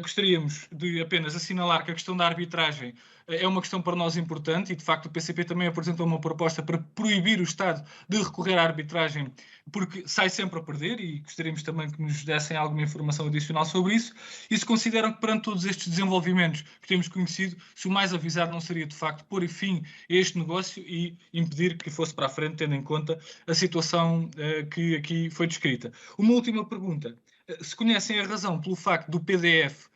gostaríamos de apenas assinalar que a questão da arbitragem é uma questão para nós importante e, de facto, o PCP também apresentou uma proposta para proibir o Estado de recorrer à arbitragem porque sai sempre a perder, e gostaríamos também que nos dessem alguma informação adicional sobre isso. E se consideram que, perante todos estes desenvolvimentos que temos conhecido, se o mais avisado não seria, de facto, pôr fim a este negócio e impedir que fosse para a frente, tendo em conta a situação que aqui foi descrita. Uma última pergunta. Se conhecem a razão pelo facto do PDF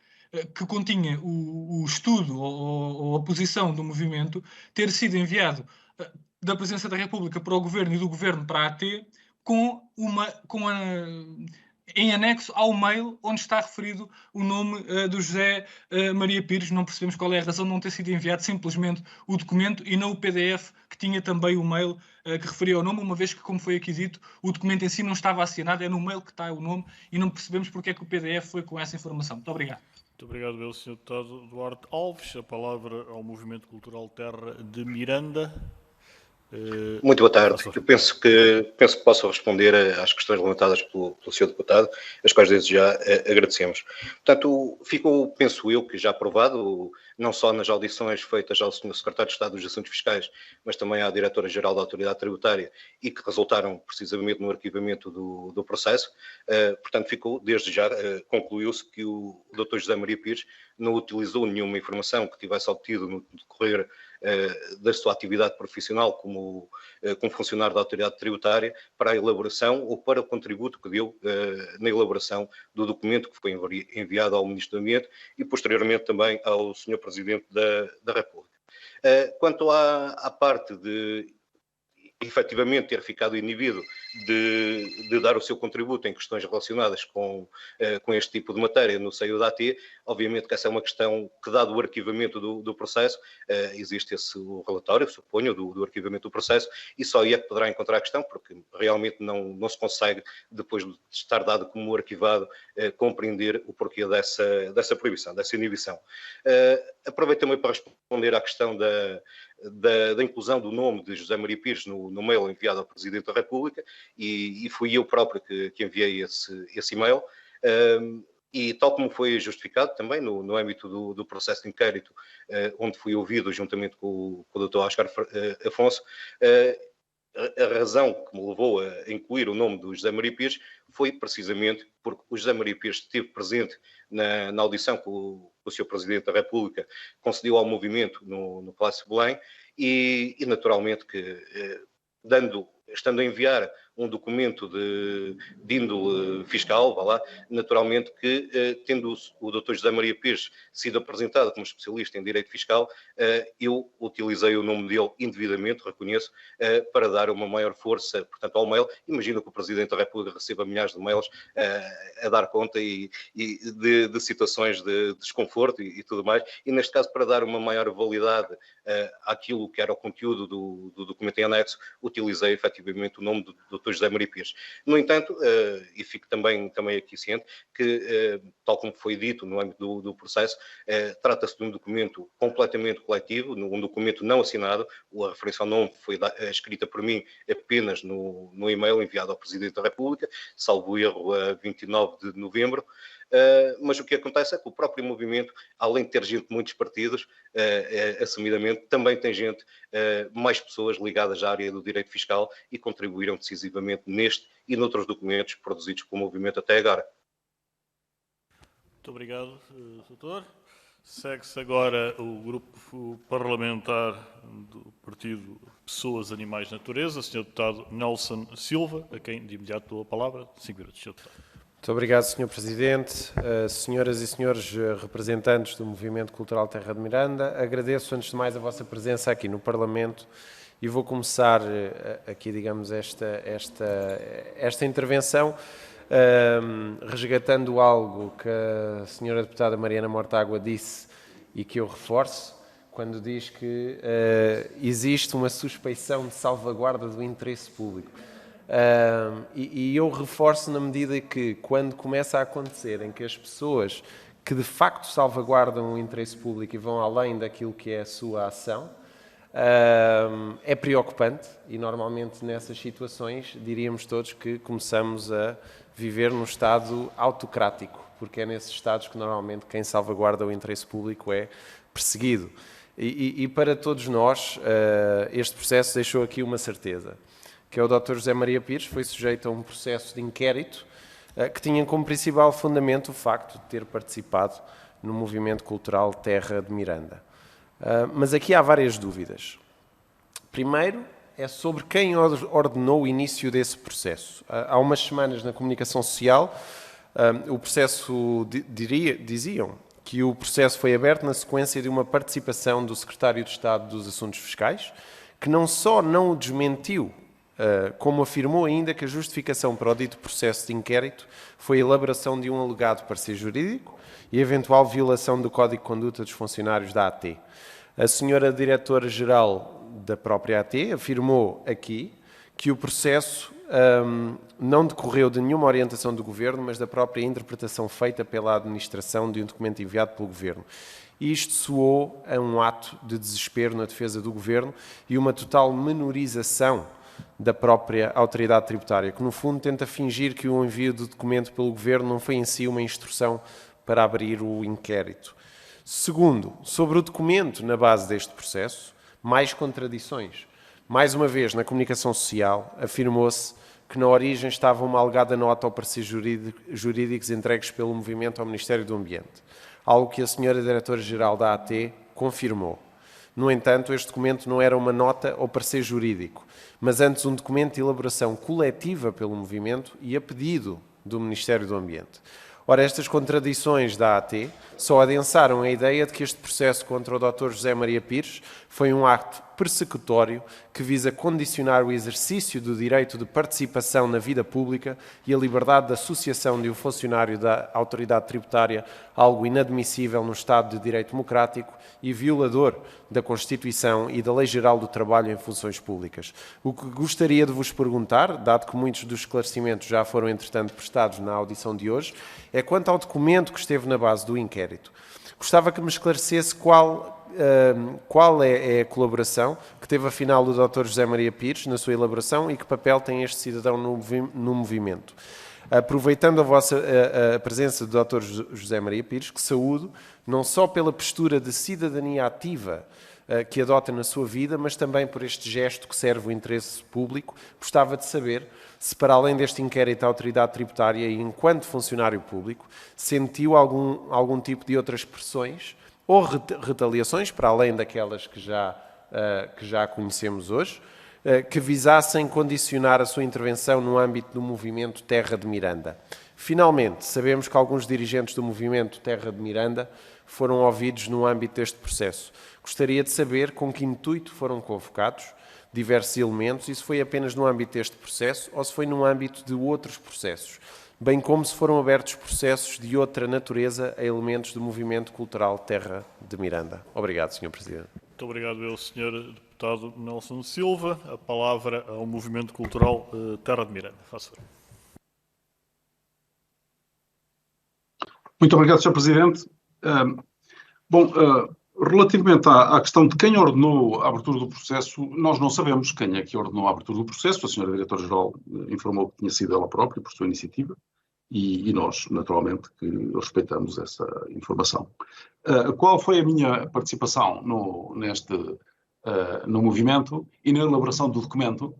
que continha o estudo ou a posição do movimento ter sido enviado da Presidência da República para o Governo e do Governo para a AT em anexo ao mail onde está referido o nome do José Maria Pires. Não percebemos qual é a razão de não ter sido enviado simplesmente o documento e não o PDF que tinha também o mail que referia o nome, uma vez que, como foi aqui dito, o documento em si não estava assinado, é no mail que está o nome, e não percebemos porque é que o PDF foi com essa informação. Muito obrigado. Muito obrigado, meu Sr. Deputado Duarte Alves. A palavra ao Movimento Cultural Terra de Miranda. Muito boa tarde. Eu penso que posso responder às questões levantadas pelo Sr. Deputado, as quais desde já agradecemos. Portanto, ficou, penso eu, que já aprovado, não só nas audições feitas ao Sr. Secretário de Estado dos Assuntos Fiscais, mas também à Diretora-Geral da Autoridade Tributária, e que resultaram precisamente no arquivamento do processo. Portanto, ficou, desde já, concluiu-se que o Dr. José Maria Pires não utilizou nenhuma informação que tivesse obtido no decorrer da sua atividade profissional como funcionário da autoridade tributária para a elaboração ou para o contributo que deu na elaboração do documento que foi enviado ao Ministro do Ambiente e posteriormente também ao Sr. Presidente da República. Quanto à parte de efetivamente ter ficado inibido de dar o seu contributo em questões relacionadas com este tipo de matéria no seio da AT, obviamente que essa é uma questão que, dado o arquivamento do processo, existe o relatório, suponho, do arquivamento do processo, e só aí é que poderá encontrar a questão, porque realmente não se consegue, depois de estar dado como arquivado, compreender o porquê dessa proibição, dessa inibição. Aproveito também para responder à questão da inclusão do nome de José Maria Pires no mail enviado ao Presidente da República, e fui eu próprio que enviei esse e-mail, e tal como foi justificado também no âmbito do processo de inquérito, onde fui ouvido juntamente com o Dr. Oscar Afonso, a razão que me levou a incluir o nome do José Maria Pires foi precisamente porque o José Maria Pires esteve presente na audição que o Sr. Presidente da República concedeu ao movimento no Palácio de Belém, e naturalmente que, estando a enviar um documento de índole fiscal, vá lá, naturalmente que, tendo o Dr. José Maria Pires sido apresentado como especialista em direito fiscal, eu utilizei o nome dele indevidamente, reconheço, para dar uma maior força, portanto, ao mail. Imagino que o Presidente da República receba milhares de mails a dar conta e de situações de desconforto e tudo mais, e neste caso, para dar uma maior validade àquilo que era o conteúdo do documento em anexo, utilizei efetivamente o nome do Dr. José Maria Pires. No entanto, e fico também aqui ciente que, tal como foi dito no âmbito do processo, trata-se de um documento completamente coletivo, um documento não assinado. A referência ao nome foi escrita por mim apenas no e-mail enviado ao Presidente da República, salvo erro, a 29 de novembro. Mas o que acontece é que o próprio movimento, além de ter gente de muitos partidos, assumidamente, também tem gente, mais pessoas ligadas à área do direito fiscal, e contribuíram decisivamente neste e noutros documentos produzidos pelo movimento até agora. Muito obrigado, doutor. Segue-se agora o grupo parlamentar do Partido Pessoas, Animais, Natureza, Sr. Deputado Nelson Silva, a quem de imediato dou a palavra. 5 minutos, Sr. Deputado. Muito obrigado, Sr. Presidente. Senhoras e senhores representantes do Movimento Cultural Terra de Miranda, agradeço antes de mais a vossa presença aqui no Parlamento e vou começar aqui, digamos, esta intervenção resgatando algo que a Sra. Deputada Mariana Mortágua disse e que eu reforço. quando diz que existe uma suspeição de salvaguarda do interesse público. E eu reforço na medida que, quando começa a acontecer em que as pessoas que de facto salvaguardam o interesse público e vão além daquilo que é a sua ação, é preocupante e normalmente nessas situações diríamos todos que começamos a viver num Estado autocrático, porque é nesses Estados que normalmente quem salvaguarda o interesse público é perseguido. E para todos nós, este processo deixou aqui uma certeza, que é o Dr. José Maria Pires foi sujeito a um processo de inquérito que tinha como principal fundamento o facto de ter participado no movimento cultural Terra de Miranda. Mas aqui há várias dúvidas. Primeiro, é sobre quem ordenou o início desse processo. Há umas semanas na comunicação social, o processo diziam que o processo foi aberto na sequência de uma participação do Secretário de Estado dos Assuntos Fiscais, que não só não o desmentiu, como afirmou ainda que a justificação para o dito processo de inquérito foi a elaboração de um alegado parecer jurídico e eventual violação do Código de Conduta dos funcionários da AT. A senhora Diretora-Geral da própria AT afirmou aqui que o processo não decorreu de nenhuma orientação do Governo, mas da própria interpretação feita pela administração de um documento enviado pelo Governo. Isto soou a um ato de desespero na defesa do Governo e uma total menorização da própria autoridade tributária, que no fundo tenta fingir que o envio do documento pelo Governo não foi em si uma instrução para abrir o inquérito. Segundo, sobre o documento na base deste processo, mais contradições. Mais uma vez, na comunicação social, afirmou-se que na origem estava uma alegada nota ao parecer jurídicos entregues pelo movimento ao Ministério do Ambiente, algo que a senhora Diretora-Geral da AT confirmou. No entanto, este documento não era uma nota ou parecer jurídico, mas antes um documento de elaboração coletiva pelo movimento e a pedido do Ministério do Ambiente. Ora, estas contradições da AT só adensaram a ideia de que este processo contra o Dr. José Maria Pires foi um acto persecutório que visa condicionar o exercício do direito de participação na vida pública e a liberdade de associação de um funcionário da autoridade tributária, algo inadmissível no Estado de Direito Democrático e violador da Constituição e da Lei Geral do Trabalho em funções públicas. O que gostaria de vos perguntar, dado que muitos dos esclarecimentos já foram entretanto prestados na audição de hoje, é quanto ao documento que esteve na base do inquérito. Gostava que me esclarecesse qual é a colaboração que teve afinal o Dr. José Maria Pires na sua elaboração e que papel tem este cidadão no movimento. Aproveitando a presença do Dr. José Maria Pires, que saúdo não só pela postura de cidadania ativa que adota na sua vida, mas também por este gesto que serve o interesse público. Gostava de saber se, para além deste inquérito à autoridade tributária e enquanto funcionário público, sentiu algum tipo de outras pressões ou retaliações, para além daquelas que já conhecemos hoje, que visassem condicionar a sua intervenção no âmbito do movimento Terra de Miranda. Finalmente, sabemos que alguns dirigentes do movimento Terra de Miranda foram ouvidos no âmbito deste processo. Gostaria de saber com que intuito foram convocados diversos elementos e se foi apenas no âmbito deste processo ou se foi no âmbito de outros processos, bem como se foram abertos processos de outra natureza a elementos do movimento cultural Terra de Miranda. Obrigado, Sr. Presidente. Muito obrigado, Sr. Deputado Nelson Silva. A palavra ao movimento cultural Terra de Miranda. Faça favor. Muito obrigado, Sr. Presidente. Relativamente à questão de quem ordenou a abertura do processo, nós não sabemos quem é que ordenou a abertura do processo. A senhora Diretora-Geral informou que tinha sido ela própria, por sua iniciativa, e nós, naturalmente, que respeitamos essa informação. Qual foi a minha participação no movimento e na elaboração do documento?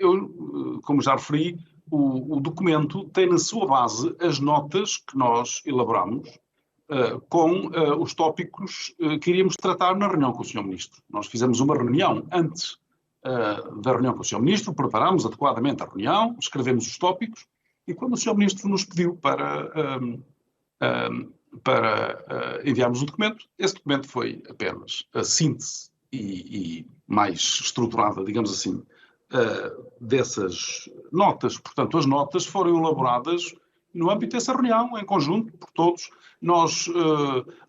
Eu, como já referi, o documento tem na sua base as notas que nós elaboramos com os tópicos que iríamos tratar na reunião com o Sr. Ministro. Nós fizemos uma reunião antes da reunião com o Sr. Ministro, preparámos adequadamente a reunião, escrevemos os tópicos e quando o Sr. Ministro nos pediu para enviarmos o documento, esse documento foi apenas a síntese e mais estruturada, digamos assim, dessas notas. Portanto, as notas foram elaboradas no âmbito dessa reunião, em conjunto, por todos, nós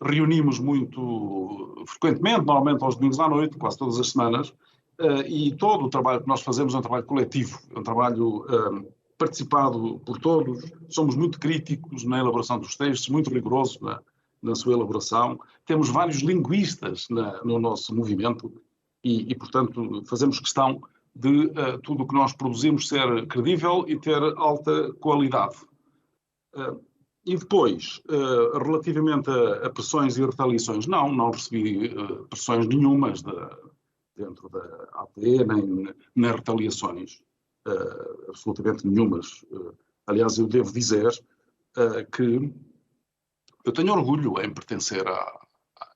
reunimos muito frequentemente, normalmente aos domingos à noite, quase todas as semanas, e todo o trabalho que nós fazemos é um trabalho coletivo, é um trabalho participado por todos. Somos muito críticos na elaboração dos textos, muito rigorosos na sua elaboração. Temos vários linguistas no nosso movimento e, portanto, fazemos questão de tudo o que nós produzimos ser credível e ter alta qualidade. E depois, relativamente a pressões e retaliações, não recebi pressões nenhumas dentro da AT, nem retaliações, absolutamente nenhumas. Aliás, eu devo dizer que eu tenho orgulho em pertencer a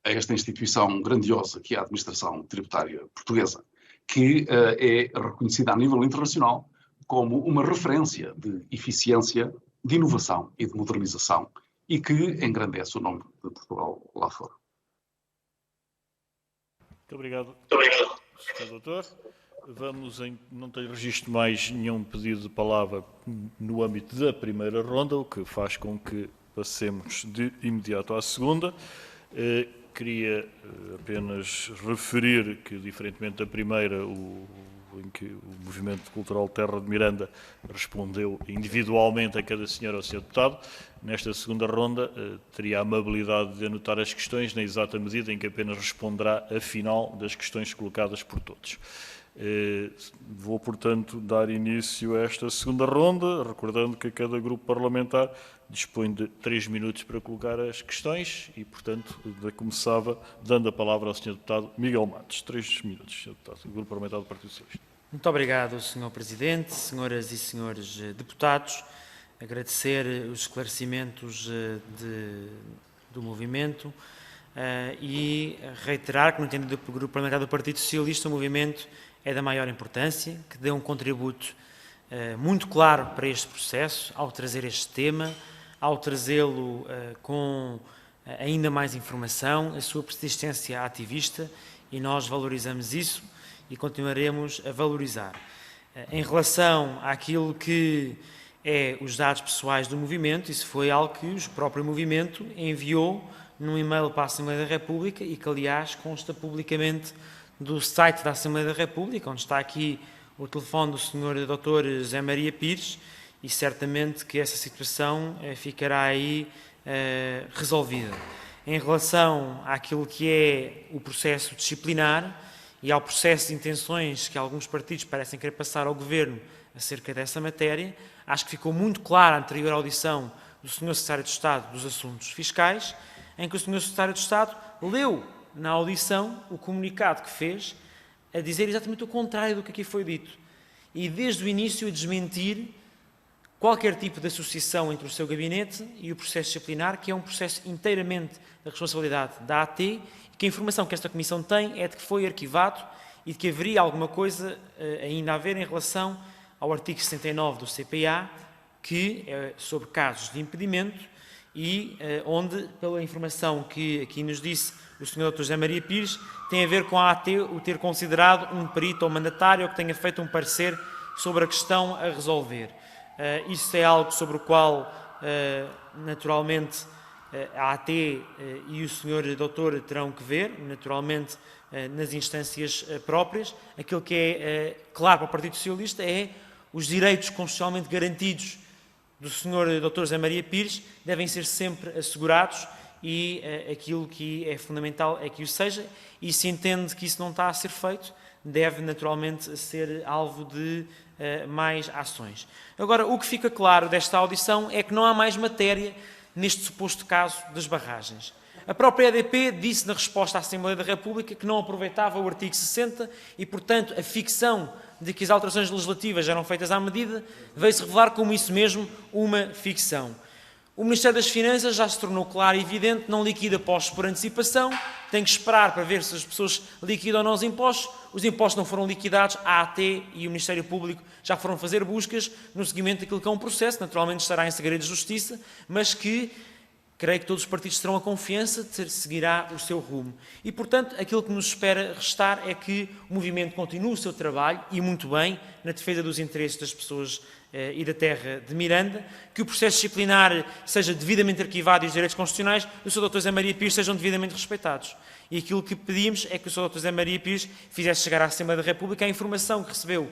esta instituição grandiosa que é a Administração Tributária Portuguesa, que é reconhecida a nível internacional como uma referência de eficiência, de inovação e de modernização, e que engrandece o nome de Portugal lá fora. Muito obrigado, Sr. Doutor. Não tenho registro mais nenhum pedido de palavra no âmbito da primeira ronda, o que faz com que passemos de imediato à segunda. Queria apenas referir que, diferentemente da primeira, em que o Movimento Cultural Terra de Miranda respondeu individualmente a cada senhora ou senhor deputado, nesta segunda ronda teria a amabilidade de anotar as questões na exata medida em que apenas responderá a final das questões colocadas por todos. Vou, portanto, dar início a esta segunda ronda, recordando que cada grupo parlamentar dispõe de 3 minutos para colocar as questões e, portanto, começava dando a palavra ao Sr. Deputado Miguel Matos. 3 minutos, Sr. Deputado, do Grupo Parlamentar do Partido Socialista. Muito obrigado, Sr. Presidente, senhoras e senhores deputados. Agradecer os esclarecimentos do movimento e reiterar que, no entendido do Grupo Parlamentar do Partido Socialista, o movimento é da maior importância, que dê um contributo muito claro para este processo, ao trazer este tema, ao trazê-lo com ainda mais informação, a sua persistência ativista, e nós valorizamos isso e continuaremos a valorizar. Em relação àquilo que é os dados pessoais do movimento, isso foi algo que o próprio movimento enviou num e-mail para a Assembleia da República e que, aliás, consta publicamente do site da Assembleia da República, onde está aqui o telefone do Sr. Dr. José Maria Pires, e certamente que essa situação ficará aí resolvida. Em relação àquilo que é o processo disciplinar e ao processo de intenções que alguns partidos parecem querer passar ao Governo acerca dessa matéria, acho que ficou muito clara a anterior audição do Sr. Secretário de Estado dos Assuntos Fiscais, em que o Sr. Secretário de Estado leu na audição o comunicado que fez a dizer exatamente o contrário do que aqui foi dito. E desde o início a desmentir qualquer tipo de associação entre o seu gabinete e o processo disciplinar, que é um processo inteiramente da responsabilidade da AT, e que a informação que esta Comissão tem é de que foi arquivado e de que haveria alguma coisa ainda a ver em relação ao artigo 69 do CPA, que é sobre casos de impedimento, e onde, pela informação que aqui nos disse o Sr. Dr. José Maria Pires, tem a ver com a AT o ter considerado um perito ou mandatário ou que tenha feito um parecer sobre a questão a resolver. Isso é algo sobre o qual, naturalmente, a AT e o Sr. Doutor terão que ver, naturalmente, nas instâncias próprias. Aquilo que é claro para o Partido Socialista é os direitos constitucionalmente garantidos do Sr. Dr. José Maria Pires devem ser sempre assegurados e aquilo que é fundamental é que o seja, e se entende que isso não está a ser feito, deve naturalmente ser alvo de mais ações. Agora, o que fica claro desta audição é que não há mais matéria neste suposto caso das barragens. A própria EDP disse na resposta à Assembleia da República que não aproveitava o artigo 60 e, portanto, a ficção de que as alterações legislativas eram feitas à medida veio-se revelar como isso mesmo uma ficção. O Ministério das Finanças já se tornou claro e evidente, não liquida postos por antecipação, tem que esperar para ver se as pessoas liquidam ou não os impostos não foram liquidados, a AT e o Ministério Público já foram fazer buscas no seguimento daquilo que é um processo, naturalmente estará em segredo de justiça, mas que creio que todos os partidos terão a confiança de que seguirá o seu rumo. E, portanto, aquilo que nos espera restar é que o movimento continue o seu trabalho, e muito bem, na defesa dos interesses das pessoas e da terra de Miranda, que o processo disciplinar seja devidamente arquivado e os direitos constitucionais do Sr. Dr. José Maria Pires sejam devidamente respeitados. E aquilo que pedimos é que o Sr. Dr. José Maria Pires fizesse chegar à Assembleia da República a informação que recebeu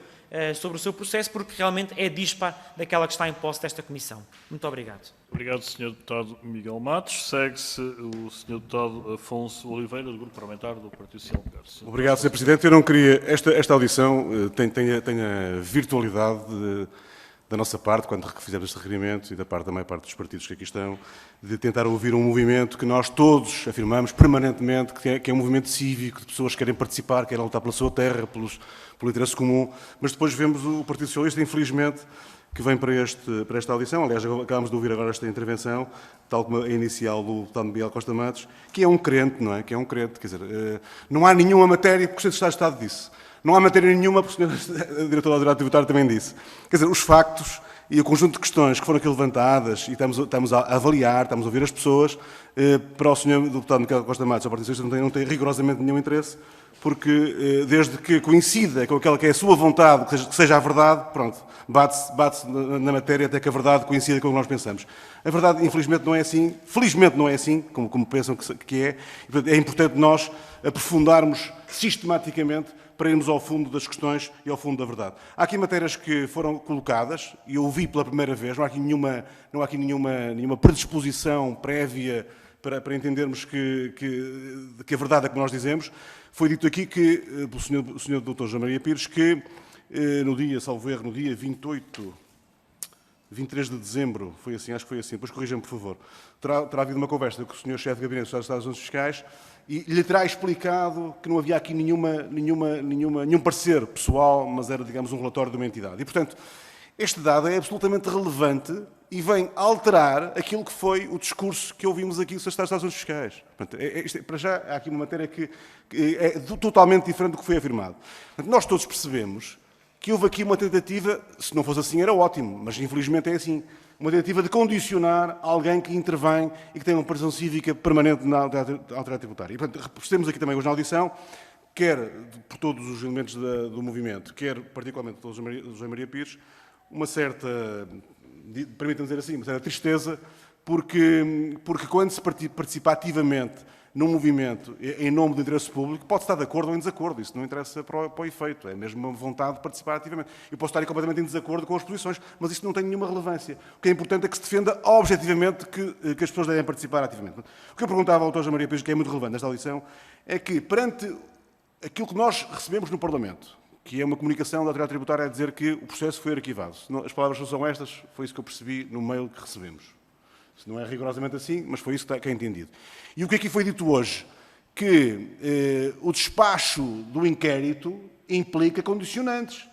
sobre o seu processo, porque realmente é dispar daquela que está em posse desta Comissão. Muito obrigado. Obrigado, Sr. Deputado Miguel Matos. Segue-se o Sr. Deputado Afonso Oliveira, do Grupo Parlamentar do Partido Social Democrata. Obrigado, Sr. Presidente. Eu não queria... Esta audição tem a virtualidade da nossa parte, quando fizemos este requerimento, e da maior parte dos partidos que aqui estão, de tentar ouvir um movimento que nós todos afirmamos permanentemente que é um movimento cívico, de pessoas que querem participar, querem lutar pela sua terra, pelo interesse comum, mas depois vemos o Partido Socialista, infelizmente, que vem para esta audição. Aliás, acabámos de ouvir agora esta intervenção, tal como a inicial do deputado Miguel Costa Matos, que é um crente, não é? Que é um crente, quer dizer, não há nenhuma matéria, porque o Sr. de Estado disse, não há matéria nenhuma, porque o Sr. Diretor da Autoridade Tributária também disse. Quer dizer, os factos e o conjunto de questões que foram aqui levantadas, e estamos a avaliar, estamos a ouvir as pessoas, para o Sr. Deputado Miguel Costa Matos, ao Partido Socialista, não tem rigorosamente nenhum interesse, porque desde que coincida com aquela que é a sua vontade, que seja a verdade, pronto, bate-se na matéria até que a verdade coincida com o que nós pensamos. A verdade, infelizmente, não é assim, felizmente não é assim, como pensam que é, e, portanto, é importante nós aprofundarmos sistematicamente para irmos ao fundo das questões e ao fundo da verdade. Há aqui matérias que foram colocadas, e eu ouvi pela primeira vez, não há aqui nenhuma predisposição prévia para entendermos que a verdade é como nós dizemos. Foi dito aqui que, pelo Sr. Dr. José Maria Pires, que no dia, salvo erro, no dia 23 de dezembro, foi assim, acho que foi assim, depois corrijam-me, por favor, terá havido uma conversa com o Sr. Chefe de Gabinete dos Estados Fiscais e lhe terá explicado que não havia aqui nenhum parecer pessoal, mas era, digamos, um relatório de uma entidade. E, portanto, este dado é absolutamente relevante e vem alterar aquilo que foi o discurso que ouvimos aqui dos Estados Fiscais. Portanto, para já, há aqui uma matéria que é totalmente diferente do que foi afirmado. Portanto, nós todos percebemos que houve aqui uma tentativa, se não fosse assim era ótimo, mas infelizmente é assim, uma tentativa de condicionar alguém que intervém e que tem uma participação cívica permanente na autoridade tributária. E, portanto, temos aqui também hoje na audição, quer por todos os elementos do movimento, quer particularmente pelo José Maria Pires, uma certa, permitam-me dizer assim, uma certa tristeza, porque quando se participa ativamente num movimento em nome do interesse público, pode estar de acordo ou em desacordo, isso não interessa para o efeito, é mesmo uma vontade de participar ativamente. Eu posso estar completamente em desacordo com as posições, mas isto não tem nenhuma relevância. O que é importante é que se defenda objetivamente que as pessoas devem participar ativamente. O que eu perguntava ao Dr. José Maria Pires, que é muito relevante nesta audição, é que perante aquilo que nós recebemos no Parlamento, que é uma comunicação da Autoridade Tributária a dizer que o processo foi arquivado. As palavras não são estas, foi isso que eu percebi no mail que recebemos. Isso não é rigorosamente assim, mas foi isso que é entendido. E o que aqui foi dito hoje? Que o despacho do inquérito implica condicionamentos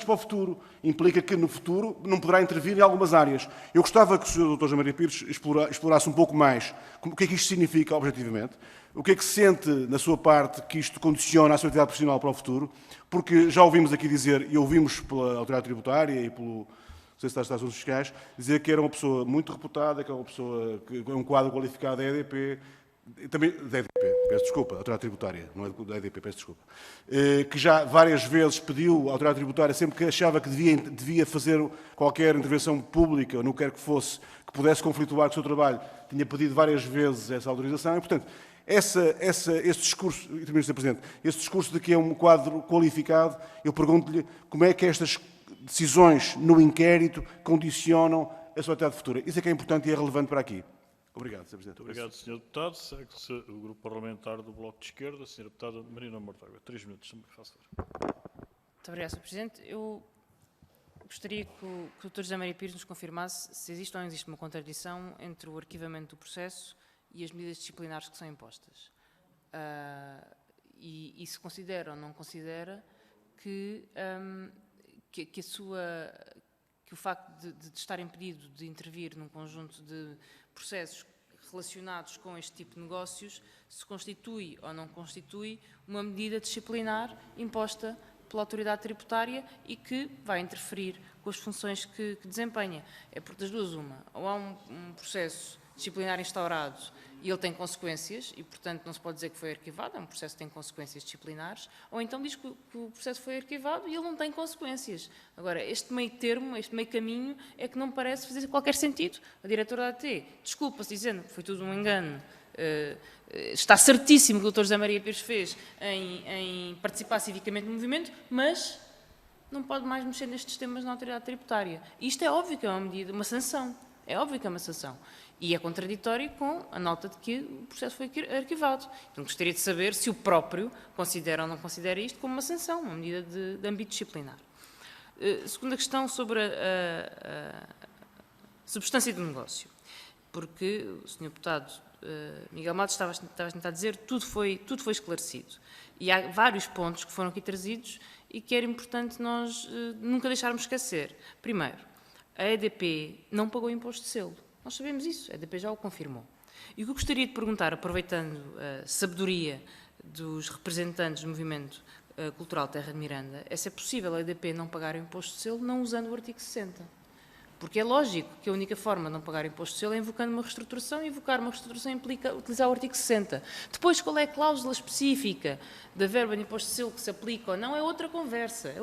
para o futuro. Implica que no futuro não poderá intervir em algumas áreas. Eu gostava que o Sr. Dr. José Maria Pires explorasse um pouco mais o que é que isto significa objetivamente, o que é que sente, na sua parte, que isto condiciona a sua atividade profissional para o futuro, porque já ouvimos aqui dizer, e ouvimos pela Autoridade Tributária e pelo Secretário de Estado dos Fiscais, dizer que era uma pessoa muito reputada, que é uma pessoa que é um quadro qualificado da EDP, também da EDP, peço desculpa, a Autoridade Tributária, não é da EDP, peço desculpa, que já várias vezes pediu à Autoridade Tributária, sempre que achava que devia fazer qualquer intervenção pública, ou não quer que fosse, que pudesse conflituar com o seu trabalho, tinha pedido várias vezes essa autorização, e, portanto, esse discurso, Sr. Presidente, esse discurso de que é um quadro qualificado, eu pergunto-lhe como é que estas decisões no inquérito condicionam a sua atividade futura. Isso é que é importante e é relevante para aqui. Obrigado, Sr. Presidente. Obrigado, Sr. Deputado. Segue-se o Grupo Parlamentar do Bloco de Esquerda, a Sra. Deputada Marina Mortágua. 3 minutos, se me faça favor. Muito obrigada, Sr. Presidente. Eu gostaria que o Dr. José Maria Pires nos confirmasse se existe ou não existe uma contradição entre o arquivamento do processo e as medidas disciplinares que são impostas. E se considera ou não considera que o facto de estar impedido de intervir num conjunto de processos relacionados com este tipo de negócios se constitui ou não constitui uma medida disciplinar imposta pela autoridade tributária e que vai interferir com as funções que desempenha. É porque das duas uma. Ou há um processo disciplinar instaurado e ele tem consequências e, portanto, não se pode dizer que foi arquivado, é um processo que tem consequências disciplinares, ou então diz que o processo foi arquivado e ele não tem consequências. Agora, este meio termo, este meio caminho, é que não me parece fazer qualquer sentido. A diretora da AT desculpa-se dizendo que foi tudo um engano. Está certíssimo que o Dr. José Maria Pires fez em participar civicamente no movimento, mas não pode mais mexer nestes temas na autoridade tributária. Isto é óbvio que é uma medida, uma sanção. É óbvio que é uma sanção. E é contraditório com a nota de que o processo foi arquivado. Então, gostaria de saber se o próprio considera ou não considera isto como uma sanção, uma medida de âmbito disciplinar. Segunda questão sobre a substância do negócio. Porque o Sr. Deputado Miguel Matos estava a tentar dizer que tudo foi esclarecido. E há vários pontos que foram aqui trazidos e que era importante nós nunca deixarmos esquecer. Primeiro, a EDP não pagou imposto de selo. Nós sabemos isso, a EDP já o confirmou. E o que eu gostaria de perguntar, aproveitando a sabedoria dos representantes do Movimento Cultural Terra de Miranda, é se é possível a EDP não pagar o imposto de selo não usando o artigo 60. Porque é lógico que a única forma de não pagar imposto de selo é invocando uma reestruturação, e invocar uma reestruturação implica utilizar o artigo 60. Depois, qual é a cláusula específica da verba de imposto de selo que se aplica ou não, é outra conversa,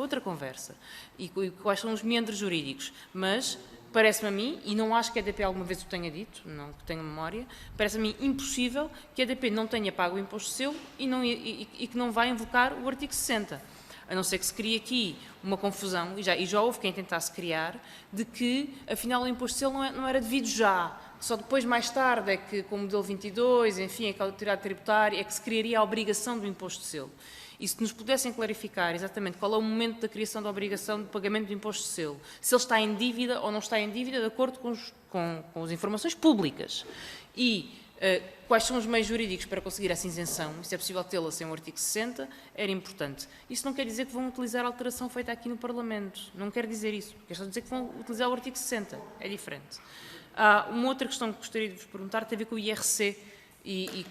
E quais são os meandros jurídicos. Mas parece-me a mim, e não acho que a EDP alguma vez o tenha dito, não que tenha memória, parece-me a mim impossível que a EDP não tenha pago o imposto de selo e que não vá invocar o artigo 60. A não ser que se crie aqui uma confusão, e já houve quem tentasse criar, de que, afinal, o imposto de selo não era devido já, só depois, mais tarde, é que, com o modelo 22, enfim, é que a autoridade tributária, é que se criaria a obrigação do imposto de selo. E se nos pudessem clarificar exatamente qual é o momento da criação da obrigação de pagamento do imposto de selo, se ele está em dívida ou não está em dívida, de acordo com as informações públicas. E quais são os meios jurídicos para conseguir essa isenção, e se é possível tê-la sem o artigo 60, era importante. Isso não quer dizer que vão utilizar a alteração feita aqui no Parlamento. Não quer dizer isso. Quer só dizer que vão utilizar o artigo 60. É diferente. Há uma outra questão que gostaria de vos perguntar, tem a ver com o IRC e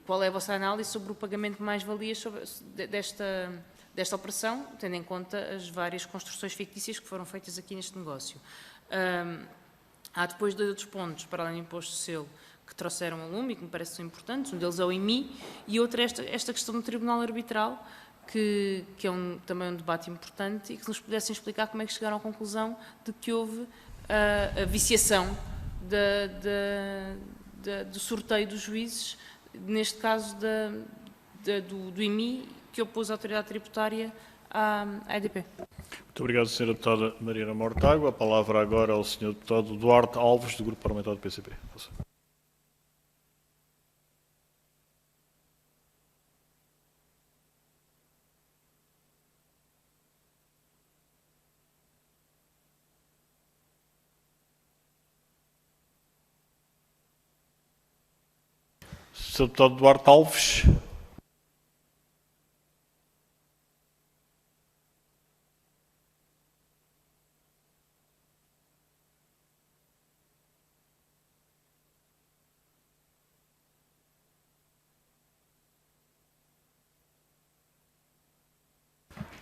qual é a vossa análise sobre o pagamento de mais-valias desta operação, tendo em conta as várias construções fictícias que foram feitas aqui neste negócio. Há depois dois outros pontos, para além do imposto de selo, que trouxeram a lume e que me parecem são importantes. Um deles é o IMI e outro é esta questão do Tribunal Arbitral, que é também um debate importante, e que nos pudessem explicar como é que chegaram à conclusão de que houve a viciação do sorteio dos juízes, neste caso do IMI, que opôs a autoridade tributária à EDP. Muito obrigado, Sra. Deputada Mariana Mortágua. A palavra agora ao Sr. Deputado Duarte Alves, do Grupo Parlamentar do PCP. Sr. Deputado Duarte Alves.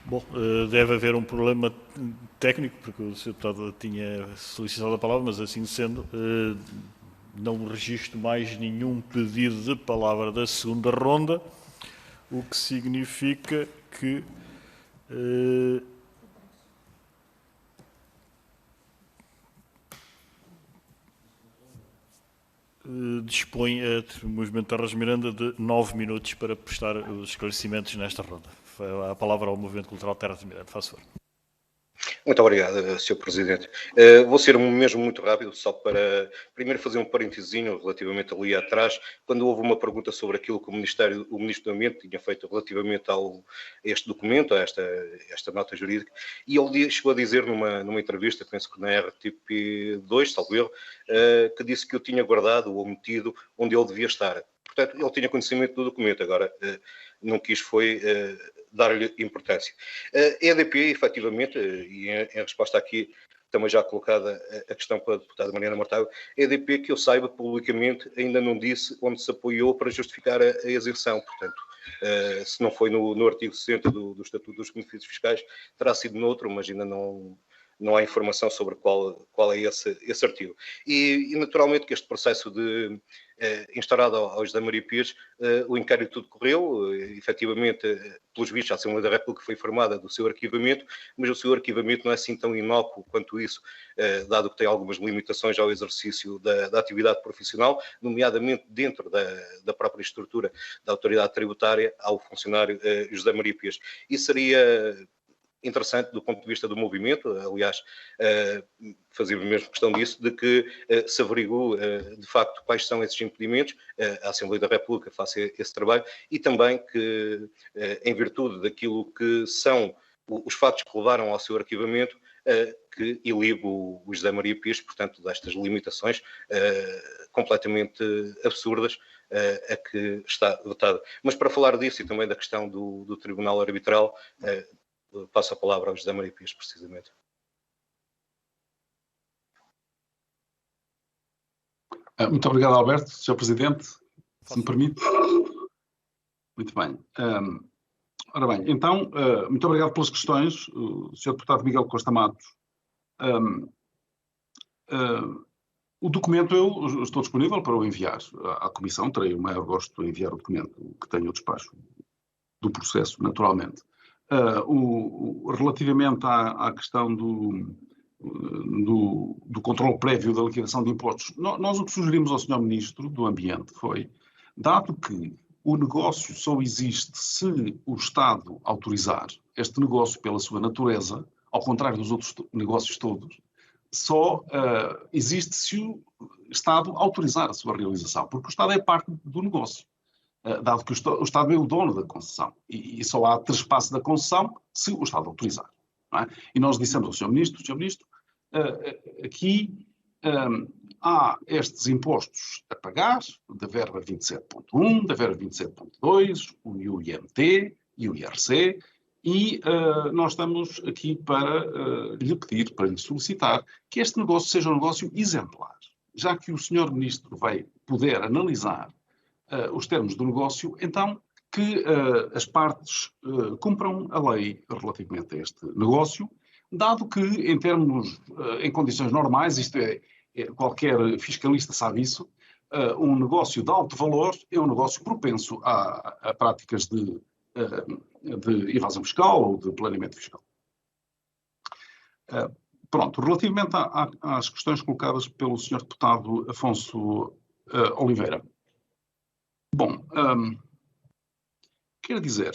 Bom, deve haver um problema técnico, porque o Sr. Deputado tinha solicitado a palavra, mas assim sendo, não registro mais nenhum pedido de palavra da segunda ronda, o que significa que dispõe o Movimento Terras de Miranda de 9 minutos para prestar os esclarecimentos nesta ronda. A palavra ao Movimento Cultural Terras de Miranda. Faça favor. Muito obrigado, Sr. Presidente. Vou ser mesmo muito rápido, só para primeiro fazer um parentezinho relativamente ali atrás, quando houve uma pergunta sobre aquilo que o Ministro do Ambiente tinha feito relativamente a este documento, a esta nota jurídica, e ele chegou a dizer numa entrevista, penso que na RTP2, salvo erro, que disse que eu tinha guardado ou metido onde ele devia estar. Portanto, ele tinha conhecimento do documento, agora não quis foi dar-lhe importância. A EDP, efetivamente, e em resposta aqui também já colocada a questão pela deputada Mariana Mortágua, a EDP, que eu saiba publicamente, ainda não disse onde se apoiou para justificar a isenção. Portanto, se não foi no artigo 60 do Estatuto dos Benefícios Fiscais, terá sido noutro, mas ainda não não há informação sobre qual é esse artigo. E naturalmente que este processo de instaurado ao José Maria Pires, o inquérito decorreu, efetivamente, pelos vistos, a Assembleia da República foi informada do seu arquivamento, mas o seu arquivamento não é assim tão inócuo quanto isso, dado que tem algumas limitações ao exercício da atividade profissional, nomeadamente dentro da própria estrutura da autoridade tributária ao funcionário José Maria Pires. Isso seria interessante do ponto de vista do movimento, aliás, fazia mesmo questão disso, de que se averigue de facto quais são esses impedimentos, a Assembleia da República faça esse trabalho e também que, em virtude daquilo que são os fatos que levaram ao seu arquivamento, que ilibe o José Maria Pires, portanto, destas limitações completamente absurdas a que está vetado. Mas para falar disso e também da questão do Tribunal Arbitral, passo a palavra ao José Maria Pires, precisamente. Muito obrigado, Alberto, Sr. Presidente, se me permite. Muito bem. Ora bem, então, muito obrigado pelas questões, o Sr. Deputado Miguel Costa Matos. O documento eu estou disponível para o enviar à Comissão, terei o maior gosto de enviar o documento que tenha o despacho do processo, naturalmente. Relativamente à questão do controle prévio da liquidação de impostos, nós o que sugerimos ao Sr. Ministro do Ambiente foi, dado que o negócio só existe se o Estado autorizar, este negócio pela sua natureza, ao contrário dos outros negócios todos, só existe se o Estado autorizar a sua realização, porque o Estado é parte do negócio. Dado que o Estado é o dono da concessão e só há trespasso da concessão se o Estado autorizar. Não é? E nós dissemos ao Sr. Ministro, aqui há estes impostos a pagar, da verba 27.1, da verba 27.2, o IMT e o IRC, e nós estamos aqui para lhe pedir, para lhe solicitar, que este negócio seja um negócio exemplar, já que o Sr. Ministro vai poder analisar os termos do negócio, então que as partes cumpram a lei relativamente a este negócio, dado que em condições normais, isto qualquer fiscalista sabe isso, um negócio de alto valor é um negócio propenso a práticas de evasão fiscal ou de planeamento fiscal. Pronto, relativamente às questões colocadas pelo Sr. Deputado Afonso Oliveira. Bom, quero dizer,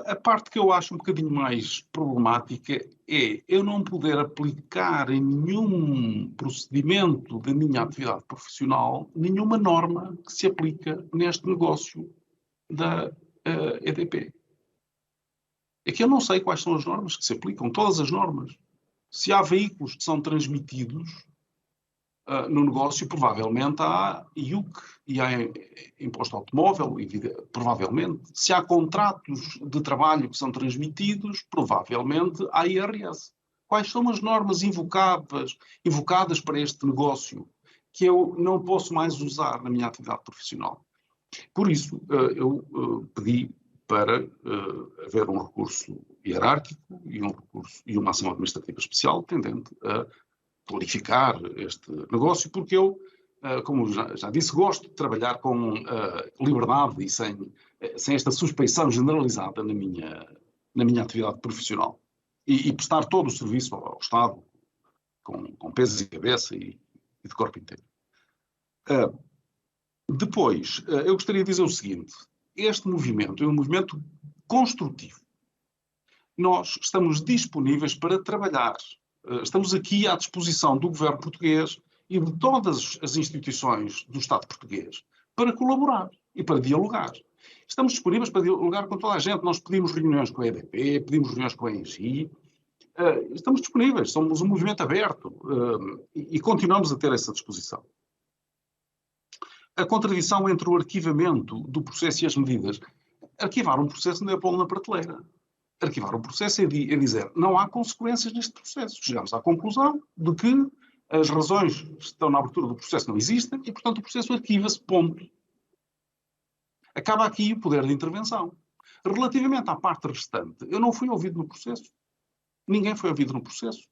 a parte que eu acho um bocadinho mais problemática é eu não poder aplicar em nenhum procedimento da minha atividade profissional nenhuma norma que se aplica neste negócio da EDP. É que eu não sei quais são as normas que se aplicam, todas as normas. Se há veículos que são transmitidos no negócio, provavelmente há IUC e há imposto automóvel, provavelmente. Se há contratos de trabalho que são transmitidos, provavelmente há IRS. Quais são as normas invocadas para este negócio que eu não posso mais usar na minha atividade profissional? Por isso, eu pedi para haver um recurso hierárquico e uma ação administrativa especial tendente a clarificar este negócio, porque eu, como já disse, gosto de trabalhar com liberdade e sem esta suspeição generalizada na minha atividade profissional e prestar todo o serviço ao Estado com peso e cabeça e de corpo inteiro. Depois, eu gostaria de dizer o seguinte, este movimento é um movimento construtivo. Nós estamos disponíveis para trabalhar. Estamos aqui à disposição do governo português e de todas as instituições do Estado português para colaborar e para dialogar. Estamos disponíveis para dialogar com toda a gente. Nós pedimos reuniões com a EDP, pedimos reuniões com a ENGIE. Estamos disponíveis, somos um movimento aberto e continuamos a ter essa disposição. A contradição entre o arquivamento do processo e as medidas. Arquivar um processo não é pô-lo na prateleira. Arquivar um processo é dizer não há consequências neste processo. Chegamos à conclusão de que as razões que estão na abertura do processo não existem e, portanto, o processo arquiva-se, ponto. Acaba aqui o poder de intervenção. Relativamente à parte restante, eu não fui ouvido no processo. Ninguém foi ouvido no processo.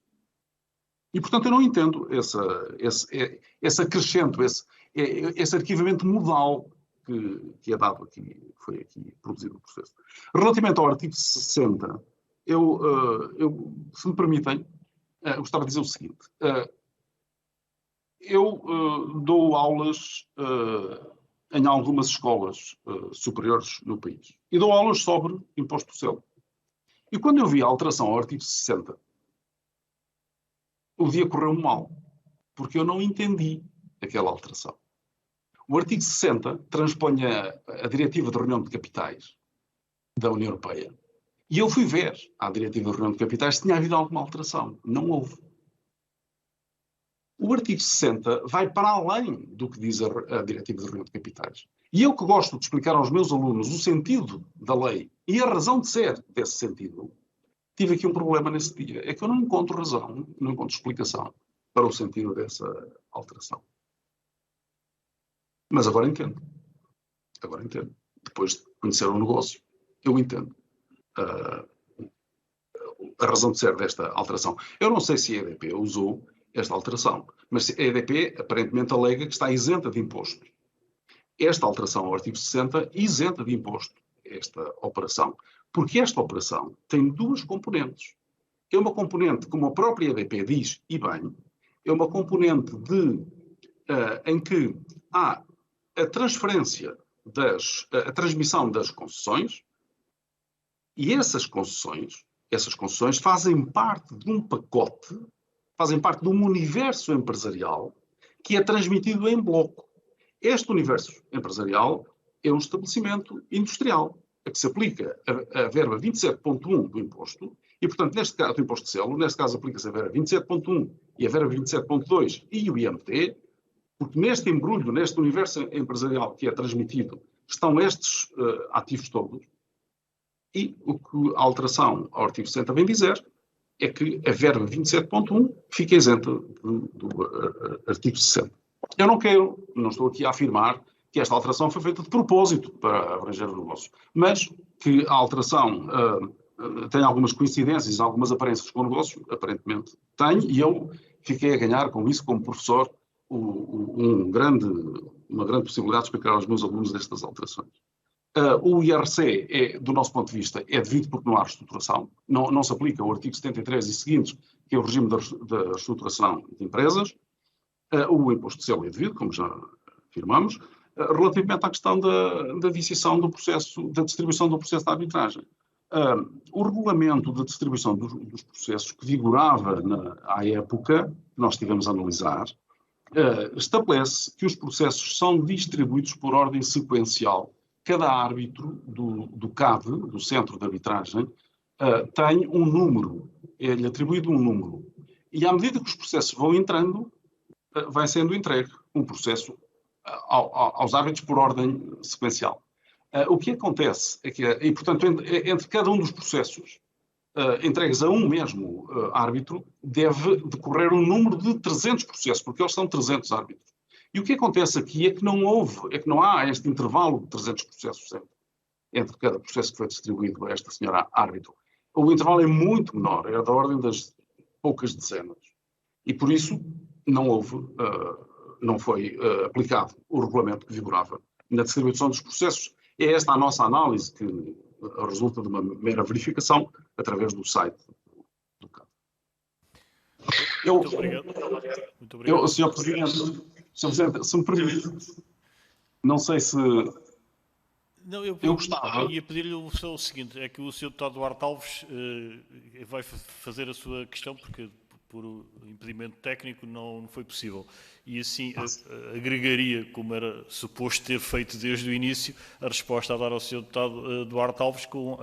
E, portanto, eu não entendo esse acrescento, esse arquivamento modal que é dado aqui, que foi aqui produzido no processo. Relativamente ao artigo 60, se me permitem, eu gostava de dizer o seguinte. Eu dou aulas em algumas escolas superiores no país. E dou aulas sobre imposto do selo. E quando eu vi a alteração ao artigo 60, o dia correu mal, porque eu não entendi aquela alteração. O artigo 60 transpõe a Diretiva de Reunião de Capitais da União Europeia. E eu fui ver à Diretiva de Reunião de Capitais se tinha havido alguma alteração. Não houve. O artigo 60 vai para além do que diz a Diretiva de Reunião de Capitais. E eu que gosto de explicar aos meus alunos o sentido da lei e a razão de ser desse sentido, tive aqui um problema nesse dia. É que eu não encontro razão, não encontro explicação para o sentido dessa alteração. Mas agora entendo. Agora entendo. Depois de conhecer o negócio, eu entendo a razão de ser desta alteração. Eu não sei se a EDP usou esta alteração, mas a EDP aparentemente alega que está isenta de imposto. Esta alteração ao artigo 60 isenta de imposto esta operação, porque esta operação tem duas componentes. É uma componente, como a própria EDP diz, e bem, é uma componente em que há a transferência a transmissão das concessões, e essas concessões fazem parte de um pacote, fazem parte de um universo empresarial que é transmitido em bloco. Este universo empresarial é um estabelecimento industrial, a que se aplica a verba 27.1 do imposto, e, portanto, neste caso, do imposto de selo, neste caso aplica-se a verba 27.1 e a verba 27.2 e o IMT, porque neste embrulho, neste universo empresarial que é transmitido, estão estes ativos todos, e o que a alteração ao artigo 60 vem dizer é que a verba 27.1 fica isenta do artigo 60. Eu não estou aqui a afirmar que esta alteração foi feita de propósito para abranger o negócio, mas que a alteração tem algumas coincidências, algumas aparências com o negócio, aparentemente tem, e eu fiquei a ganhar com isso como professor uma grande possibilidade de explicar aos meus alunos destas alterações. O IRC, do nosso ponto de vista, é devido porque não há reestruturação, não se aplica o artigo 73 e seguintes, que é o regime da reestruturação de empresas. O imposto de selo é devido, como já afirmamos, relativamente à questão da viciação do processo, da distribuição do processo de arbitragem. O regulamento de distribuição dos processos que vigorava à época, que nós tivemos a analisar, estabelece que os processos são distribuídos por ordem sequencial. Cada árbitro do CAD, do Centro de Arbitragem, tem um número, é-lhe atribuído um número. E à medida que os processos vão entrando, vai sendo entregue um processo aos árbitros por ordem sequencial. O que acontece é que, e portanto, entre cada um dos processos entregues a um mesmo árbitro, deve decorrer um número de 300 processos, porque eles são 300 árbitros. E o que acontece aqui é que não há este intervalo de 300 processos entre cada processo que foi distribuído a esta senhora árbitro. O intervalo é muito menor, é da ordem das poucas dezenas. E por isso não foi aplicado o regulamento que vigorava na distribuição dos processos. É esta a nossa análise, que resulta de uma mera verificação através do site do CAD. Muito obrigado. Muito obrigado. Sr. Presidente, se me permite, não sei se... Não, eu gostava... ia pedir-lhe o seguinte, é que o Sr. Deputado Duarte Alves vai fazer a sua questão, porque por impedimento técnico não foi possível. E assim agregaria, como era suposto ter feito desde o início, a resposta a dar ao Sr. Deputado Duarte Alves, com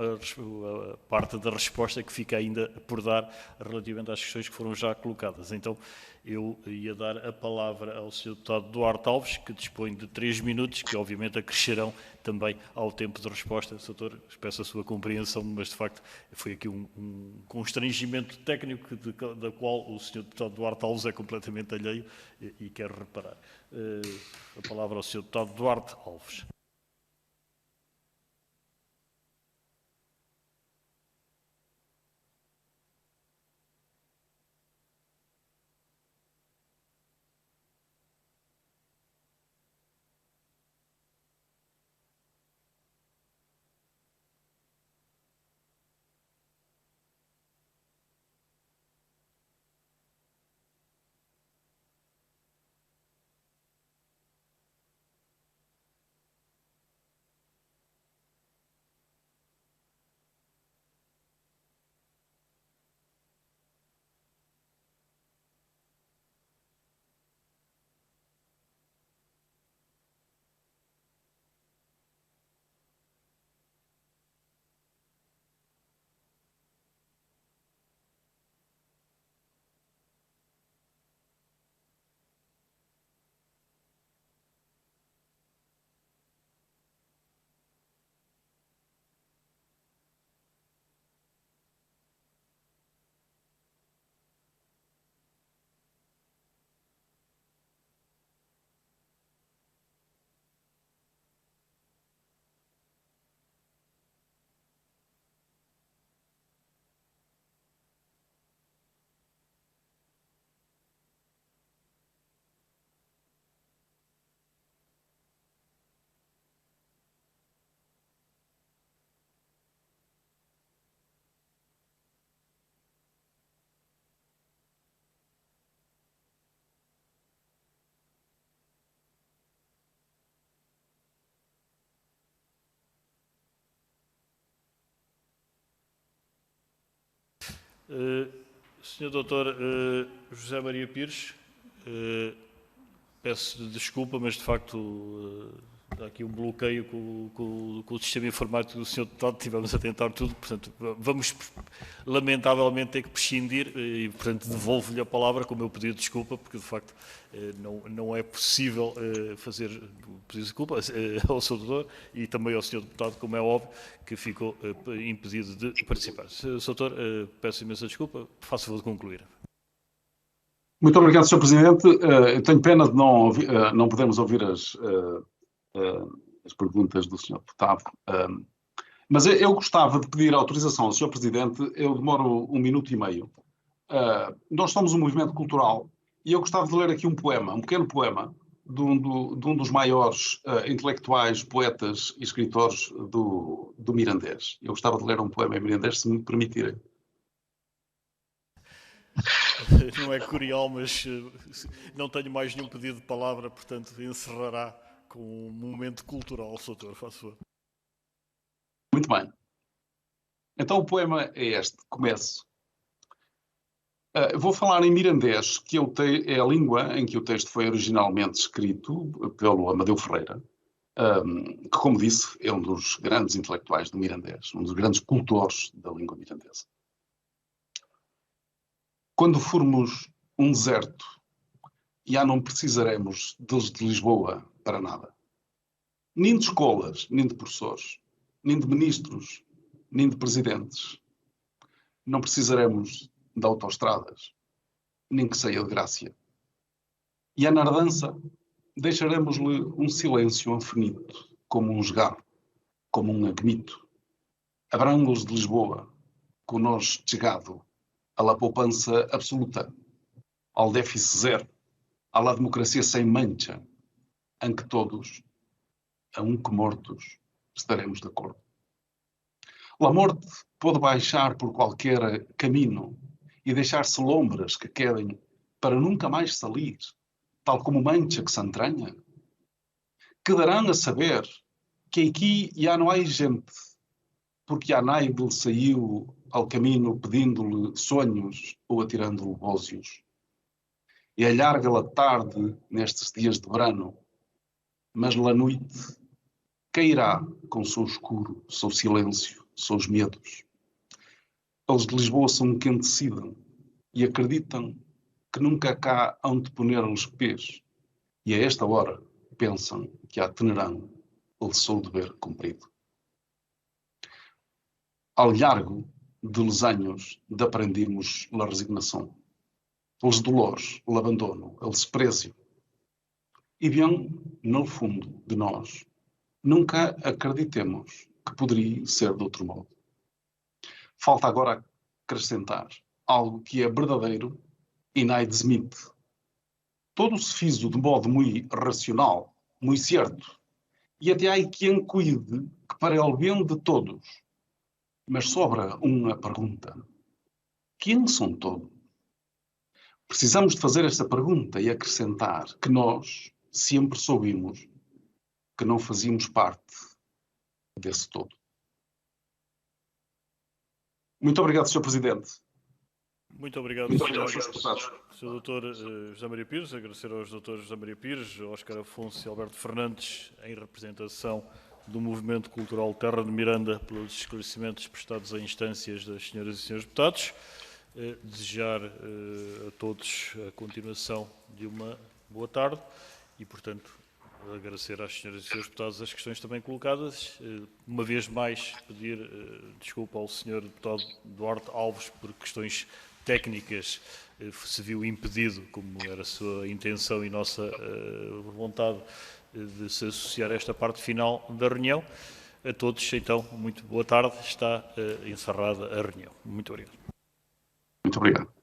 a parte da resposta que fica ainda por dar relativamente às questões que foram já colocadas. Então, eu ia dar a palavra ao Sr. Deputado Duarte Alves, que dispõe de 3 minutos, que obviamente acrescerão também ao tempo de resposta. Doutor, peço a sua compreensão, mas de facto foi aqui um constrangimento técnico da qual o Sr. Deputado Duarte Alves é completamente alheio e quero reparar. A palavra ao Sr. Deputado Duarte Alves. Sr. Dr. José Maria Pires, peço desculpa, mas de facto há aqui um bloqueio com o sistema informático do Sr. Deputado, estivemos a tentar tudo, portanto vamos lamentavelmente ter que prescindir e, portanto, devolvo-lhe a palavra com o meu pedido de desculpa, porque de facto não é possível fazer pedido de desculpa ao Sr. Doutor e também ao Sr. Deputado, como é óbvio, que ficou impedido de participar. Sr. Doutor, peço imensa desculpa, faço favor de concluir. Muito obrigado, Sr. Presidente. Eu tenho pena de não podermos ouvir as perguntas do Sr. Deputado, mas eu gostava de pedir autorização ao Sr. Presidente. Eu demoro 1 minuto e meio. Nós somos um movimento cultural e eu gostava de ler aqui um pequeno poema de um dos maiores intelectuais, poetas e escritores do Mirandês. Eu gostava de ler um poema em Mirandês, se me permitirem. Não é curial, mas não tenho mais nenhum pedido de palavra, portanto encerrará com um momento cultural, Doutor, faço favor. Muito bem. Então o poema é este, começo. Vou falar em mirandês, que é a língua em que o texto foi originalmente escrito pelo Amadeu Ferreira, que, como disse, é um dos grandes intelectuais do mirandês, um dos grandes cultores da língua mirandesa. Quando formos um deserto, já não precisaremos de Lisboa para nada. Nem de escolas, nem de professores, nem de ministros, nem de presidentes. Não precisaremos de autoestradas, nem que saia de Grácia. E à nardança deixaremos-lhe um silêncio infinito, como um esgarro, como um agnito. Abrangos de Lisboa, com nós chegado à la poupança absoluta, ao déficit zero, à la democracia sem mancha, em que todos, a um que mortos, estaremos de acordo. A morte pode baixar por qualquer caminho e deixar-se lombras que quedem para nunca mais salir, tal como mancha que se entranha. Quedarão a saber que aqui já não há gente, porque a naide lhe saiu ao caminho pedindo-lhe sonhos ou atirando-lhe bózios. E alarga-lhe a tarde nestes dias de verano, mas la noite cairá com seu escuro, seu silêncio, seus medos. Eles de Lisboa são quem decidem e acreditam que nunca cá hão de poner os pés, e a esta hora pensam que a tenerão o seu dever cumprido. Ao largo dos anos de aprendimos a resignação, os dolores, o abandono, o desprezo, e bem, no fundo de nós, nunca acreditemos que poderia ser de outro modo. Falta agora acrescentar algo que é verdadeiro e não desmente. Todo se fez de modo muito racional, muito certo, e até há quem cuide que para o bem de todos. Mas sobra uma pergunta. Quem são todos? Precisamos de fazer esta pergunta e acrescentar que nós sempre soubemos que não fazíamos parte desse todo. Muito obrigado, Sr. Presidente. Muito obrigado, Sr. Dr. José Maria Pires. Agradecer aos Drs. José Maria Pires, Óscar Afonso e Alberto Fernandes, em representação do Movimento Cultural Terra de Miranda, pelos esclarecimentos prestados a instâncias das senhoras e senhores deputados. Desejar a todos a continuação de uma boa tarde e, portanto, agradecer às senhoras e senhores deputados as questões também colocadas. Uma vez mais, pedir desculpa ao senhor deputado Duarte Alves por questões técnicas, se viu impedido, como era a sua intenção e nossa vontade, de se associar a esta parte final da reunião. A todos, então, muito boa tarde. Está encerrada a reunião. Muito obrigado. Muito obrigado.